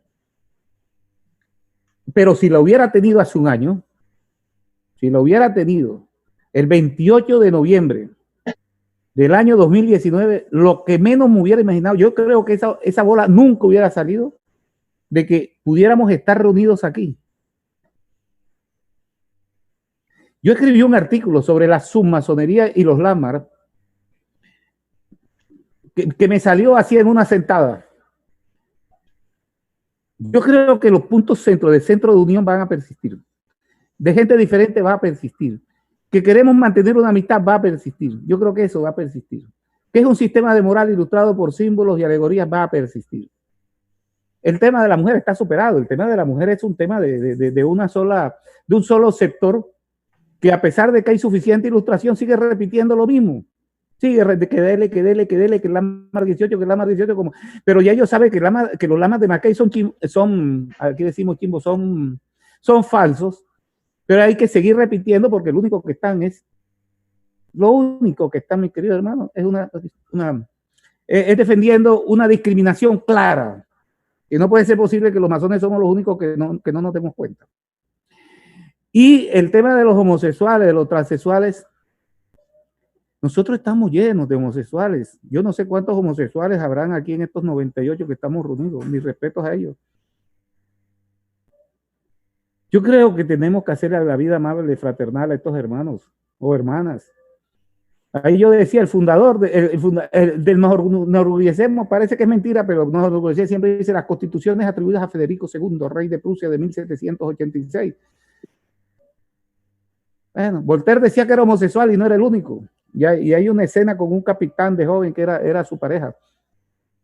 pero si la hubiera tenido hace un año, el 28 de noviembre del año 2019, lo que menos me hubiera imaginado, yo creo que esa bola nunca hubiera salido de que pudiéramos estar reunidos aquí. Yo escribí un artículo sobre la submasonería y los Lamar que me salió así en una sentada. Yo creo que los puntos de centro de unión van a persistir. De gente diferente va a persistir. Que queremos mantener una amistad va a persistir. Yo creo que eso va a persistir. Que es un sistema de moral ilustrado por símbolos y alegorías va a persistir. El tema de la mujer está superado. El tema de la mujer es un tema de un solo sector que, a pesar de que hay suficiente ilustración, sigue repitiendo lo mismo. Sigue que dele, que el Lamar 18, que el Lamar 18, como, pero ya ellos saben que los Lamas de Mackay aquí decimos Kimbo, son falsos, pero hay que seguir repitiendo porque lo único que están, mi querido hermano, es defendiendo una discriminación clara. Y no puede ser posible que los masones somos los únicos que no nos demos cuenta. Y el tema de los homosexuales, de los transexuales, nosotros estamos llenos de homosexuales. Yo no sé cuántos homosexuales habrán aquí en estos 98 que estamos reunidos. Mis respetos a ellos. Yo creo que tenemos que hacer la vida amable, fraternal a estos hermanos o hermanas. Ahí yo decía, el fundador del nos enorgullecemos, parece que es mentira, pero nos enorgullecemos, siempre dice las constituciones atribuidas a Federico II, rey de Prusia de 1786. Bueno, Voltaire decía que era homosexual y no era el único. Y hay una escena con un capitán de joven que era su pareja.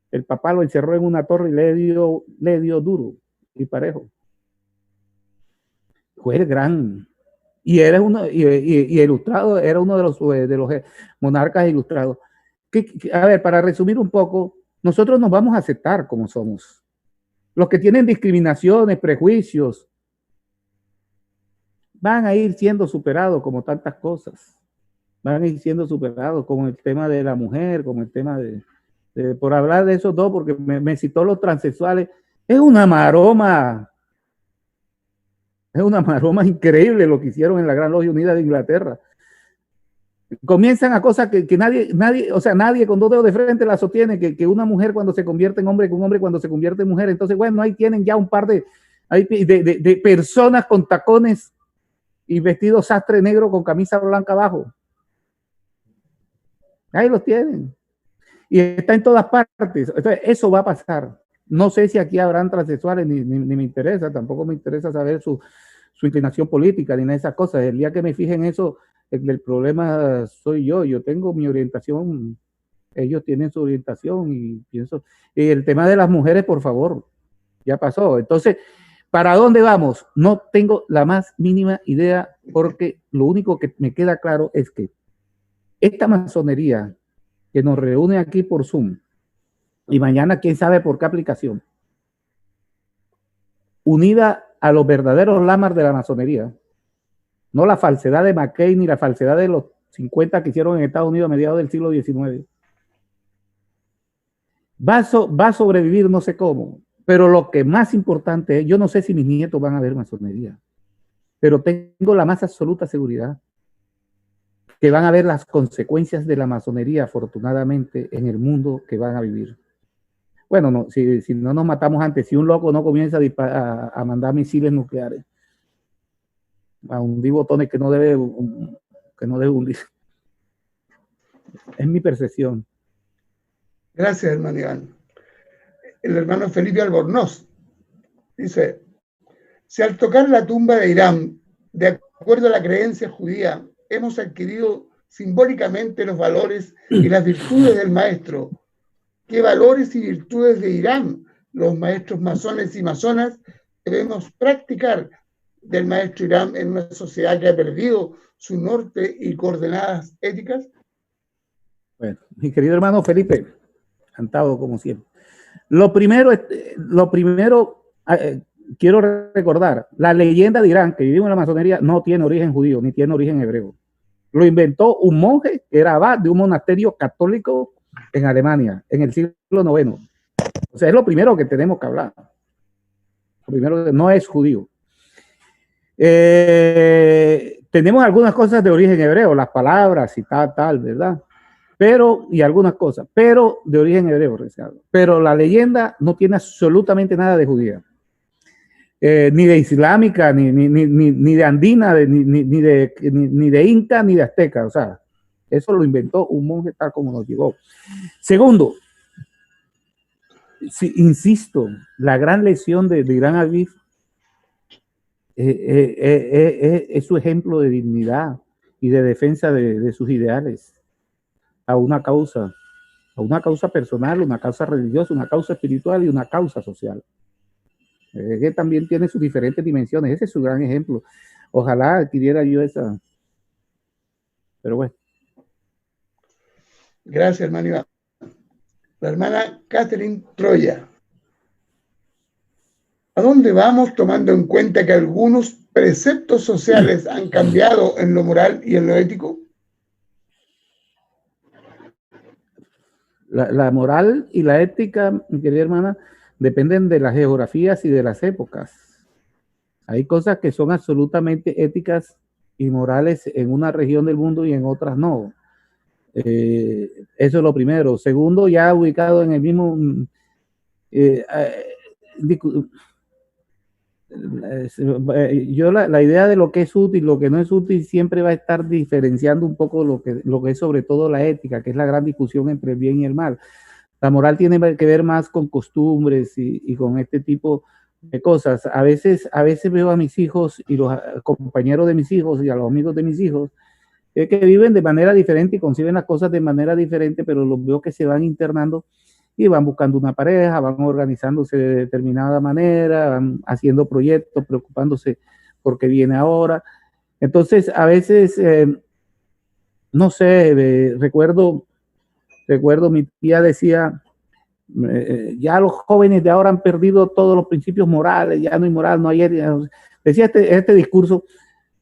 El papá lo encerró en una torre y le dio duro y parejo. Fue el gran... Y ilustrado, era uno de los monarcas ilustrados. A ver, para resumir un poco, nosotros nos vamos a aceptar como somos. Los que tienen discriminaciones, prejuicios, van a ir siendo superados como tantas cosas. Van a ir siendo superados como el tema de la mujer, como el tema por hablar de esos dos, porque me citó los transexuales. Es una maroma. Es una maroma increíble lo que hicieron en la Gran Logia Unida de Inglaterra. Comienzan a cosas que nadie con dos dedos de frente la sostiene, que una mujer cuando se convierte en hombre, que un hombre cuando se convierte en mujer. Entonces, bueno, ahí tienen ya un par de personas con tacones y vestido sastre negro con camisa blanca abajo. Ahí los tienen. Y está en todas partes. Entonces, eso va a pasar. No sé si aquí habrán transexuales, ni me interesa, tampoco me interesa saber su inclinación política, ni nada de esas cosas. El día que me fije en eso, el problema soy yo. Yo tengo mi orientación, ellos tienen su orientación y pienso. Y el tema de las mujeres, por favor, ya pasó. Entonces, ¿para dónde vamos? No tengo la más mínima idea, porque lo único que me queda claro es que esta masonería que nos reúne aquí por Zoom, y mañana quién sabe por qué aplicación, unida a los verdaderos Lamar de la masonería, no la falsedad de Mackay ni la falsedad de los 50 que hicieron en Estados Unidos a mediados del siglo XIX, va a sobrevivir, no sé cómo, pero lo que más importante es, yo no sé si mis nietos van a ver masonería, pero tengo la más absoluta seguridad que van a ver las consecuencias de la masonería, afortunadamente, en el mundo que van a vivir. Bueno, no, si no nos matamos antes, si un loco no comienza a mandar misiles nucleares, a hundir botones que no debe hundir. Es mi percepción. Gracias, hermano Iván. El hermano Felipe Albornoz dice, si al tocar la tumba de Irán, de acuerdo a la creencia judía, hemos adquirido simbólicamente los valores y las virtudes del maestro, ¿qué valores y virtudes de Irán los maestros masones y masonas debemos practicar del maestro Irán en una sociedad que ha perdido su norte y coordenadas éticas? Bueno, mi querido hermano Felipe, encantado como siempre. Lo primero, quiero recordar, la leyenda de Irán, que vivimos en la masonería, no tiene origen judío, ni tiene origen hebreo. Lo inventó un monje que era abad de un monasterio católico en Alemania, en el siglo IX. O sea, es lo primero que tenemos que hablar. Lo primero, no es judío. tenemos algunas cosas de origen hebreo, las palabras y tal, ¿verdad? Pero, y algunas cosas, pero de origen hebreo, pero la leyenda no tiene absolutamente nada de judía, ni de islámica, ni de andina, ni de inca, ni de azteca, o sea, eso lo inventó un monje tal como nos llegó. Segundo, sí, insisto, la gran lección de Irán Alvis es su ejemplo de dignidad y de defensa de sus ideales a una causa personal, una causa religiosa, una causa espiritual y una causa social. Que también tiene sus diferentes dimensiones. Ese es su gran ejemplo. Ojalá adquiriera yo esa. Pero bueno. Gracias, hermano Iván. La hermana Catherine Troya. ¿A dónde vamos tomando en cuenta que algunos preceptos sociales han cambiado en lo moral y en lo ético? La moral y la ética, mi querida hermana, dependen de las geografías y de las épocas. Hay cosas que son absolutamente éticas y morales en una región del mundo y en otras no. Eso es lo primero. Segundo, ya ubicado en el mismo... yo la idea de lo que es útil, lo que no es útil, siempre va a estar diferenciando un poco lo que es sobre todo la ética, que es la gran discusión entre el bien y el mal. La moral tiene que ver más con costumbres y con este tipo de cosas. A veces veo a mis hijos y los compañeros de mis hijos y a los amigos de mis hijos que viven de manera diferente y conciben las cosas de manera diferente, pero los veo que se van internando y van buscando una pareja, van organizándose de determinada manera, van haciendo proyectos, preocupándose por qué viene ahora. Entonces, a veces, no sé, recuerdo mi tía decía, ya los jóvenes de ahora han perdido todos los principios morales, ya no hay moral, no hay ética. Decía este discurso,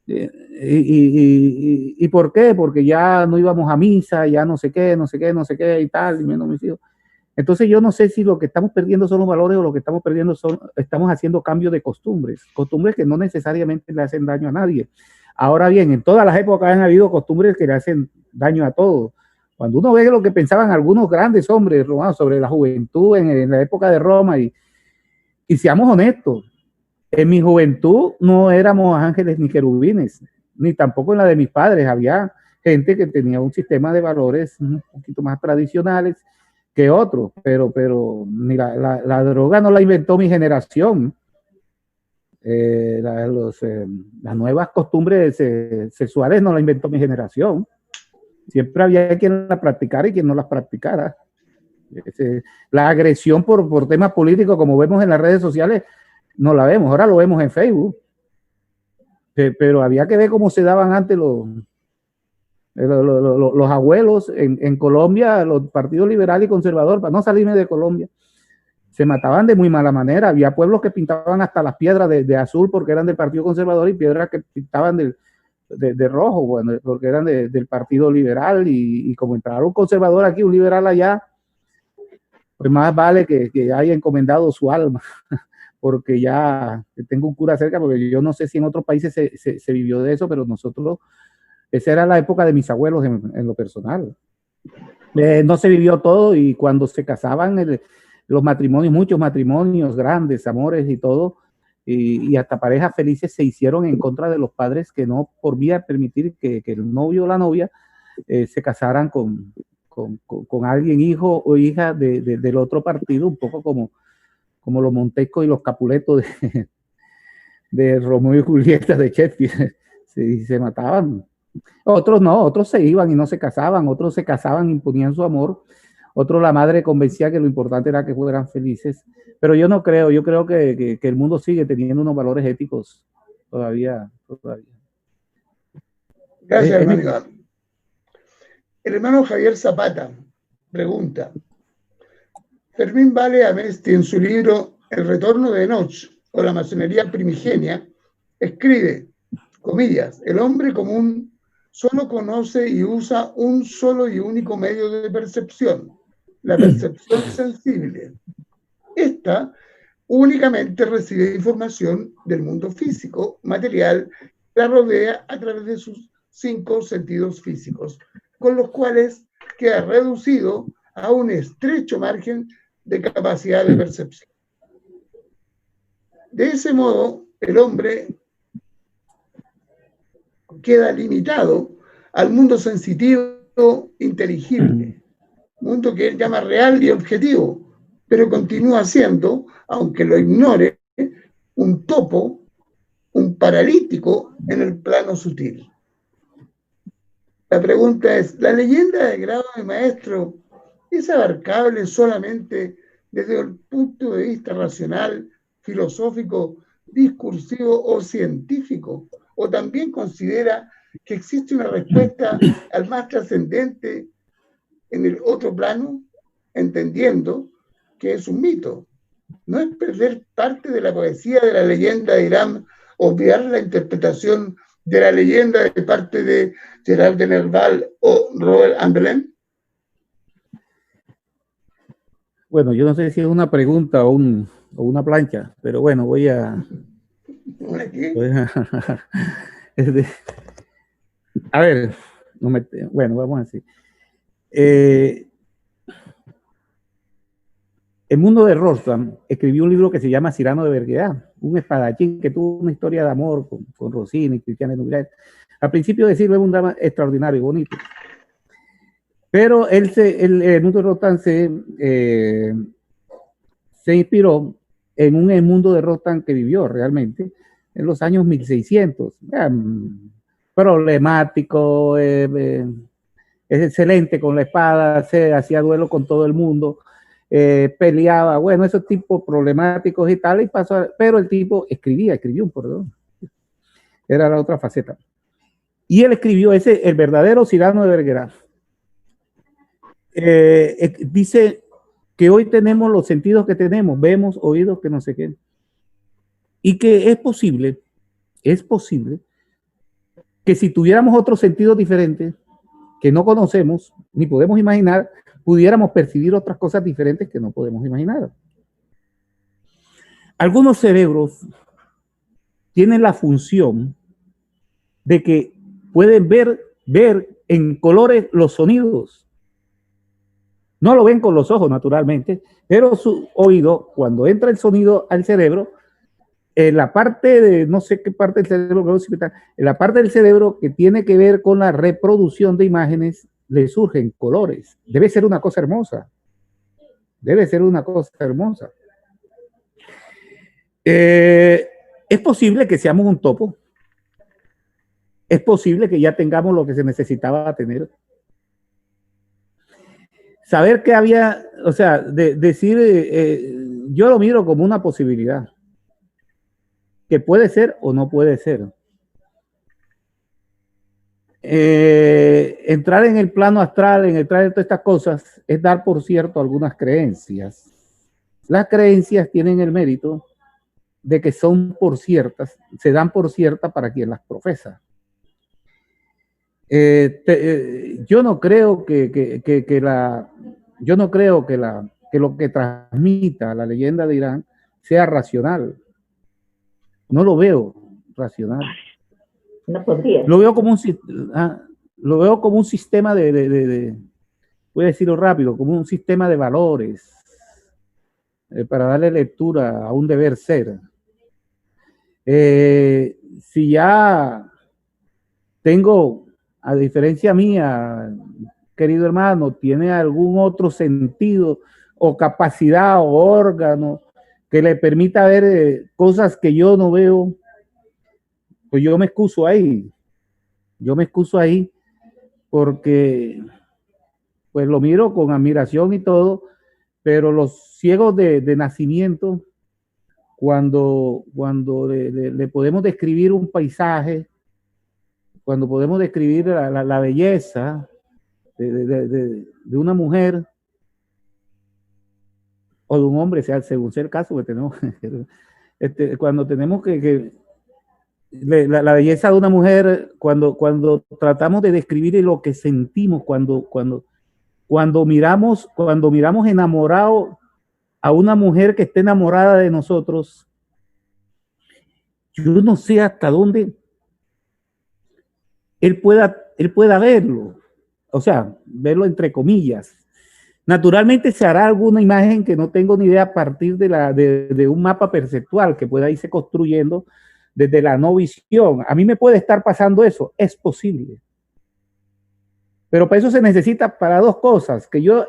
¿y por qué? Porque ya no íbamos a misa, ya no sé qué y tal, y menos mis hijos. Entonces yo no sé si lo que estamos perdiendo son los valores o lo que estamos perdiendo estamos haciendo cambio de costumbres que no necesariamente le hacen daño a nadie. Ahora bien, en todas las épocas han habido costumbres que le hacen daño a todos. Cuando uno ve lo que pensaban algunos grandes hombres romanos sobre la juventud en la época de Roma, y seamos honestos, en mi juventud no éramos ángeles ni querubines, ni tampoco en la de mis padres. Había gente que tenía un sistema de valores un poquito más tradicionales que otros, pero ni la droga no la inventó mi generación. Las nuevas costumbres sexuales no la inventó mi generación. Siempre había quien la practicara y quien no las practicara. La agresión por temas políticos, como vemos en las redes sociales, no la vemos, ahora lo vemos en Facebook. Pero había que ver cómo se daban antes los abuelos en Colombia, los partidos liberal y conservador, para no salirme de Colombia, se mataban de muy mala manera. Había pueblos que pintaban hasta las piedras de azul porque eran del partido conservador y piedras que pintaban de rojo, bueno, porque eran del partido liberal, y como entraba un conservador aquí, un liberal allá, pues más vale que haya encomendado su alma, porque ya tengo un cura cerca, porque yo no sé si en otros países se vivió de eso, pero nosotros, esa era la época de mis abuelos en lo personal. No se vivió todo, y cuando se casaban, los matrimonios, muchos matrimonios, grandes amores y todo, y hasta parejas felices se hicieron en contra de los padres que no podían permitir que el novio o la novia se casaran con alguien, hijo o hija del otro partido, un poco como los Montescos y los Capuletos de Romeo y Julieta de Shakespeare. Se mataban. Otros no, otros se iban y no se casaban, otros se casaban, imponían su amor, otros la madre convencía que lo importante era que fueran felices. Pero yo no creo, yo creo que el mundo sigue teniendo unos valores éticos todavía. Gracias, hermano Iván. El hermano Javier Zapata pregunta: Fermín Vale Amesti, en su libro El retorno de Enoch o la masonería primigenia, escribe, comillas, el hombre común solo conoce y usa un solo y único medio de percepción, la percepción sensible. Esta únicamente recibe información del mundo físico, material, la rodea a través de sus 5 sentidos físicos, con los cuales queda reducido a un estrecho margen de capacidad de percepción. De ese modo, el hombre queda limitado al mundo sensitivo inteligible, mundo que él llama real y objetivo, pero continúa siendo, aunque lo ignore, un topo, un paralítico en el plano sutil. La pregunta es, ¿la leyenda de grado de maestro es abarcable solamente desde el punto de vista racional, filosófico, discursivo o científico? ¿O también considera que existe una respuesta al más trascendente en el otro plano, entendiendo que es un mito? ¿No es perder parte de la poesía de la leyenda de Irán, obviar la interpretación de la leyenda de parte de Gerard de Nerval o Robert Ambelin? Bueno, yo no sé si es una pregunta o una plancha, pero bueno, voy a a ver, bueno, vamos a decir. El mundo de Rostam escribió un libro que se llama Cyrano de Bergerac, un espadachín que tuvo una historia de amor con Rossini, Cristian Nubret. Al principio decirlo es un drama extraordinario y bonito. Pero el mundo de Rostam se inspiró en un mundo de Rostam que vivió realmente en los años 1600. Problemático, es excelente con la espada, se hacía duelo con todo el mundo. Peleaba, bueno, esos tipos problemáticos y tal, y pasó, pero el tipo escribió, perdón. Era la otra faceta. Y él escribió el verdadero Cyrano de Bergerac. Dice que hoy tenemos los sentidos que tenemos, vemos, oídos, que no sé qué. Y que es posible que si tuviéramos otros sentidos diferentes que no conocemos, ni podemos imaginar, pudiéramos percibir otras cosas diferentes que no podemos imaginar. Algunos cerebros tienen la función de que pueden ver en colores los sonidos. No lo ven con los ojos, naturalmente, pero su oído, cuando entra el sonido al cerebro, en la parte de, no sé qué parte del cerebro, en la parte del cerebro que tiene que ver con la reproducción de imágenes, le surgen colores. Debe ser una cosa hermosa. Debe ser una cosa hermosa. Es posible que seamos un topo. Es posible que ya tengamos lo que se necesitaba tener. Saber que había, o sea, decir, yo lo miro como una posibilidad. Que puede ser o no puede ser. Entrar en el plano astral, entrar en todas estas cosas, es dar por cierto algunas creencias. Las creencias tienen el mérito de que son por ciertas, se dan por cierta para quien las profesa. Yo no creo que lo que transmita la leyenda de Irán sea racional. No lo veo racional. No podría. Lo veo como un sistema voy a decirlo rápido, como un sistema de valores para darle lectura a un deber ser. Si ya tengo, a diferencia mía, querido hermano, tiene algún otro sentido o capacidad o órgano que le permita ver cosas que yo no veo, pues yo me excuso ahí. Yo me excuso ahí porque pues lo miro con admiración y todo, pero los ciegos de nacimiento, cuando le podemos describir un paisaje, cuando podemos describir la belleza de una mujer o de un hombre, según sea el caso que tenemos, cuando tenemos la belleza de una mujer, cuando tratamos de describir lo que sentimos, cuando miramos enamorado a una mujer que esté enamorada de nosotros, yo no sé hasta dónde él pueda verlo, o sea, verlo entre comillas. Naturalmente se hará alguna imagen que no tengo ni idea a partir de un mapa perceptual que pueda irse construyendo desde la no visión. A mí me puede estar pasando eso, es posible. Pero para eso se necesita para dos cosas, que yo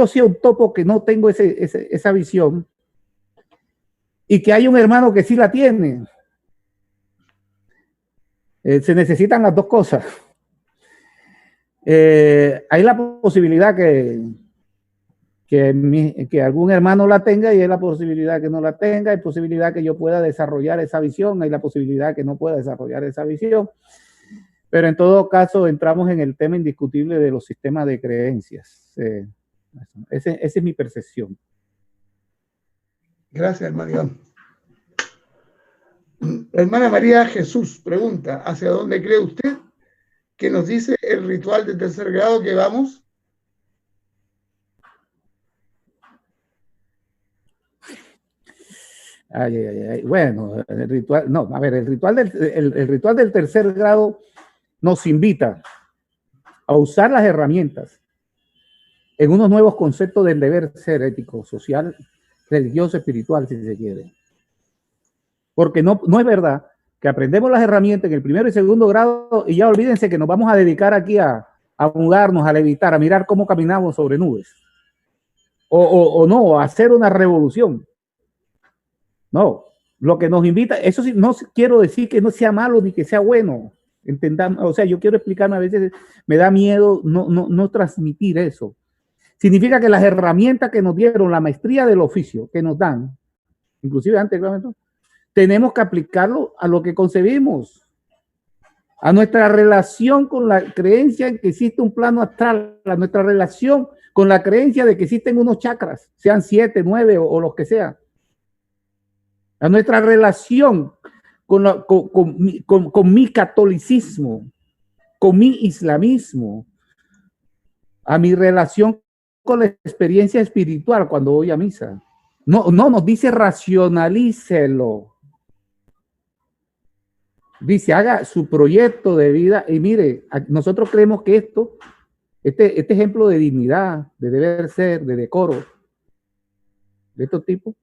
sea un topo que no tengo esa visión y que hay un hermano que sí la tiene. Se necesitan las dos cosas. Hay la posibilidad que algún hermano la tenga y hay la posibilidad que no la tenga, hay posibilidad que yo pueda desarrollar esa visión, hay la posibilidad que no pueda desarrollar esa visión. Pero en todo caso entramos en el tema indiscutible de los sistemas de creencias. Esa es mi percepción. Gracias, hermano Iván. Hermana María Jesús pregunta, ¿hacia dónde cree usted que nos dice el ritual de tercer grado que vamos? Bueno, el ritual, no, a ver, el ritual del tercer grado nos invita a usar las herramientas en unos nuevos conceptos del deber ser ético, social, religioso, espiritual, si se quiere. Porque no es verdad que aprendemos las herramientas en el primero y segundo grado y ya olvídense que nos vamos a dedicar aquí a mudarnos, a levitar, a mirar cómo caminamos sobre nubes. O no, a hacer una revolución. No, lo que nos invita, eso sí, no quiero decir que no sea malo ni que sea bueno. Entendamos, o sea, yo quiero explicarme, a veces me da miedo no transmitir eso. Significa que las herramientas que nos dieron, la maestría del oficio que nos dan, inclusive antes del reglamento, tenemos que aplicarlo a lo que concebimos, a nuestra relación con la creencia en que existe un plano astral, a nuestra relación con la creencia de que existen unos chakras, sean 7, 9 o los que sean, a nuestra relación con mi catolicismo, con mi islamismo, a mi relación con la experiencia espiritual cuando voy a misa. No nos dice racionalícelo. Dice, haga su proyecto de vida y mire, nosotros creemos que este ejemplo de dignidad, de deber ser, de decoro, de estos tipos,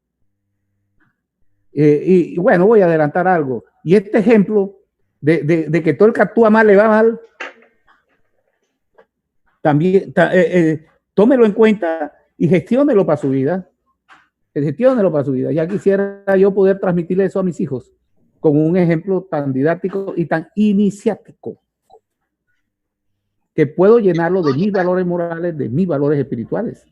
y bueno, voy a adelantar algo. Y este ejemplo de que todo el que actúa mal le va mal, también tómelo en cuenta y gestiónelo para su vida. Gestiónelo para su vida. Ya quisiera yo poder transmitirle eso a mis hijos con un ejemplo tan didáctico y tan iniciático que puedo llenarlo de mis valores morales, de mis valores espirituales.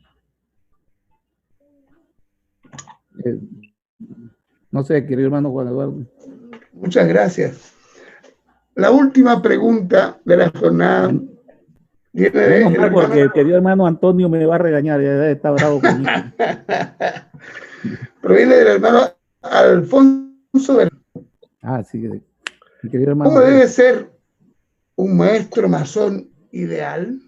No sé, querido hermano Juan Eduardo. Muchas gracias. La última pregunta de la jornada viene de no, porque el querido hermano Antonio me va a regañar, ya está bravo conmigo. Proviene del hermano Alfonso del... Sí, mi querido hermano. ¿Cómo debe ser un maestro masón ideal?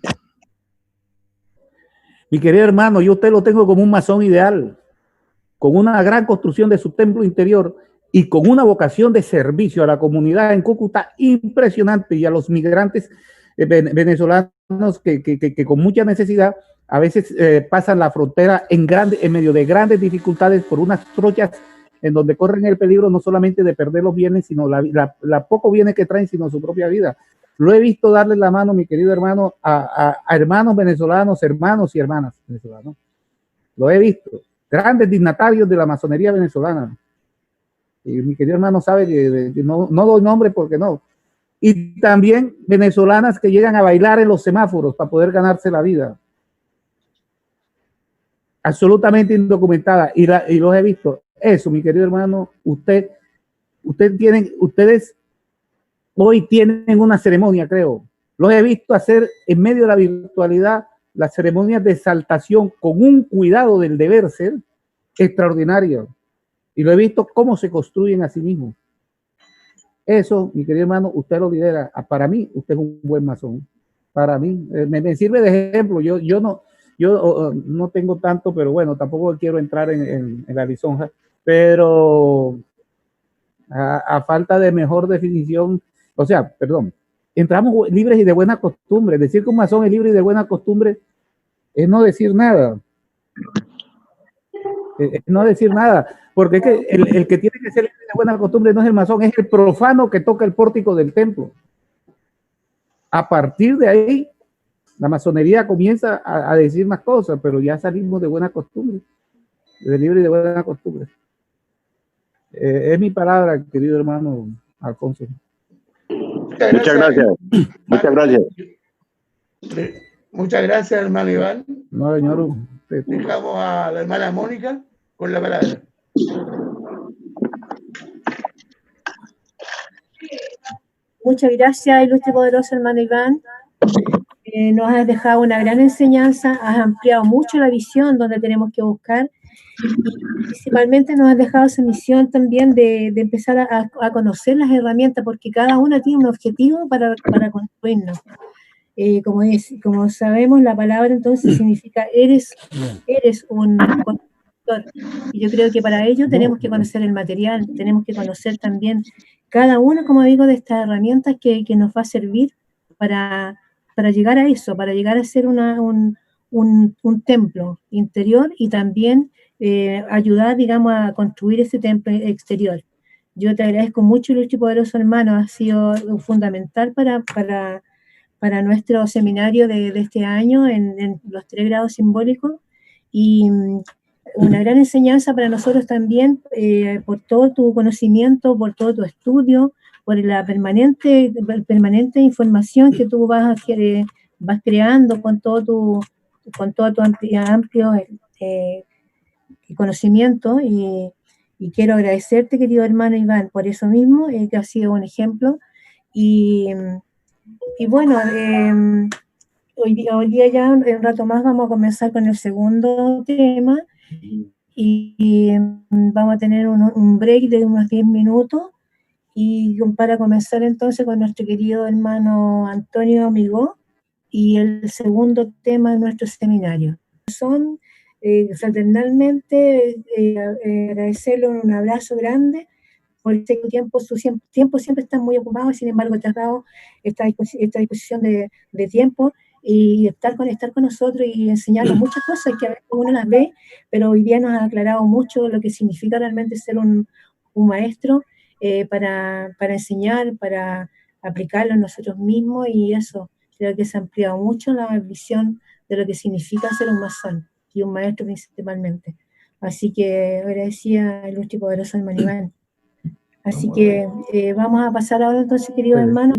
Mi querido hermano, yo usted lo tengo como un masón ideal, con una gran construcción de su templo interior y con una vocación de servicio a la comunidad en Cúcuta impresionante y a los migrantes venezolanos que con mucha necesidad a veces pasan la frontera en medio de grandes dificultades por unas trochas en donde corren el peligro no solamente de perder los bienes, sino la poco bienes que traen, sino su propia vida. Lo he visto darle la mano, mi querido hermano, a hermanos venezolanos, hermanos y hermanas venezolanos. Lo he visto. Grandes dignatarios de la masonería venezolana. Y mi querido hermano sabe que no doy nombre porque no. Y también venezolanas que llegan a bailar en los semáforos para poder ganarse la vida. Absolutamente indocumentada. Y los he visto. Eso, mi querido hermano, ustedes hoy tienen una ceremonia, creo. Los he visto hacer en medio de la virtualidad las ceremonias de exaltación con un cuidado del deber ser extraordinario. Y lo he visto cómo se construyen a sí mismos. Eso, mi querido hermano, usted lo lidera. Para mí, usted es un buen masón. Para mí, me sirve de ejemplo. Yo no tengo tanto, pero bueno, tampoco quiero entrar en la lisonja. Pero a falta de mejor definición, o sea, perdón, entramos libres y de buena costumbre. Decir que un masón es libre y de buena costumbre es no decir nada. No decir nada, porque es que el que tiene que ser libre de buena costumbre no es el masón, es el profano que toca el pórtico del templo. A partir de ahí, la masonería comienza a decir más cosas, pero ya salimos de buena costumbre, de libre y de buena costumbre. Es mi palabra, querido hermano Alfonso. Muchas gracias. Muchas gracias. Muchas gracias, hermano Iván. No, señor. Dejamos a la hermana Mónica con la palabra. Muchas gracias, ilustre y poderoso hermano Iván. Nos has dejado una gran enseñanza, has ampliado mucho la visión donde tenemos que buscar y principalmente nos has dejado esa misión también de empezar a conocer las herramientas, porque cada una tiene un objetivo para construirnos. Como sabemos, la palabra entonces significa eres un constructor. Y yo creo que para ello tenemos que conocer el material, tenemos que conocer también cada una, como digo, de estas herramientas que nos va a servir para llegar a eso, para llegar a ser un templo interior y también ayudar, digamos, a construir ese templo exterior. Yo te agradezco mucho, ilustre y poderoso hermano, ha sido fundamental para nuestro seminario de este año en los 3 grados simbólicos y una gran enseñanza para nosotros también por todo tu conocimiento, por todo tu estudio, por la permanente información que tú vas creando con todo tu amplio conocimiento y quiero agradecerte, querido hermano Iván, por eso mismo, que ha sido un ejemplo y bueno, hoy día ya en un rato más vamos a comenzar con el segundo tema y vamos a tener un break de unos 10 minutos y para comenzar entonces con nuestro querido hermano Antonio Amigó y el segundo tema de nuestro seminario. Son fraternalmente agradecerle un abrazo grande por este tiempo, su tiempo siempre está muy ocupado, sin embargo te has dado esta disposición de tiempo y estar con nosotros y enseñarnos muchas cosas que a veces uno las ve, pero hoy día nos ha aclarado mucho lo que significa realmente ser un maestro para enseñar, para aplicarlo en nosotros mismos y eso, creo que se ha ampliado mucho la visión de lo que significa ser un masón y un maestro principalmente. Así que agradecía ilustre y poderoso hermano Iván. Así que vamos a pasar ahora entonces, querido hermano.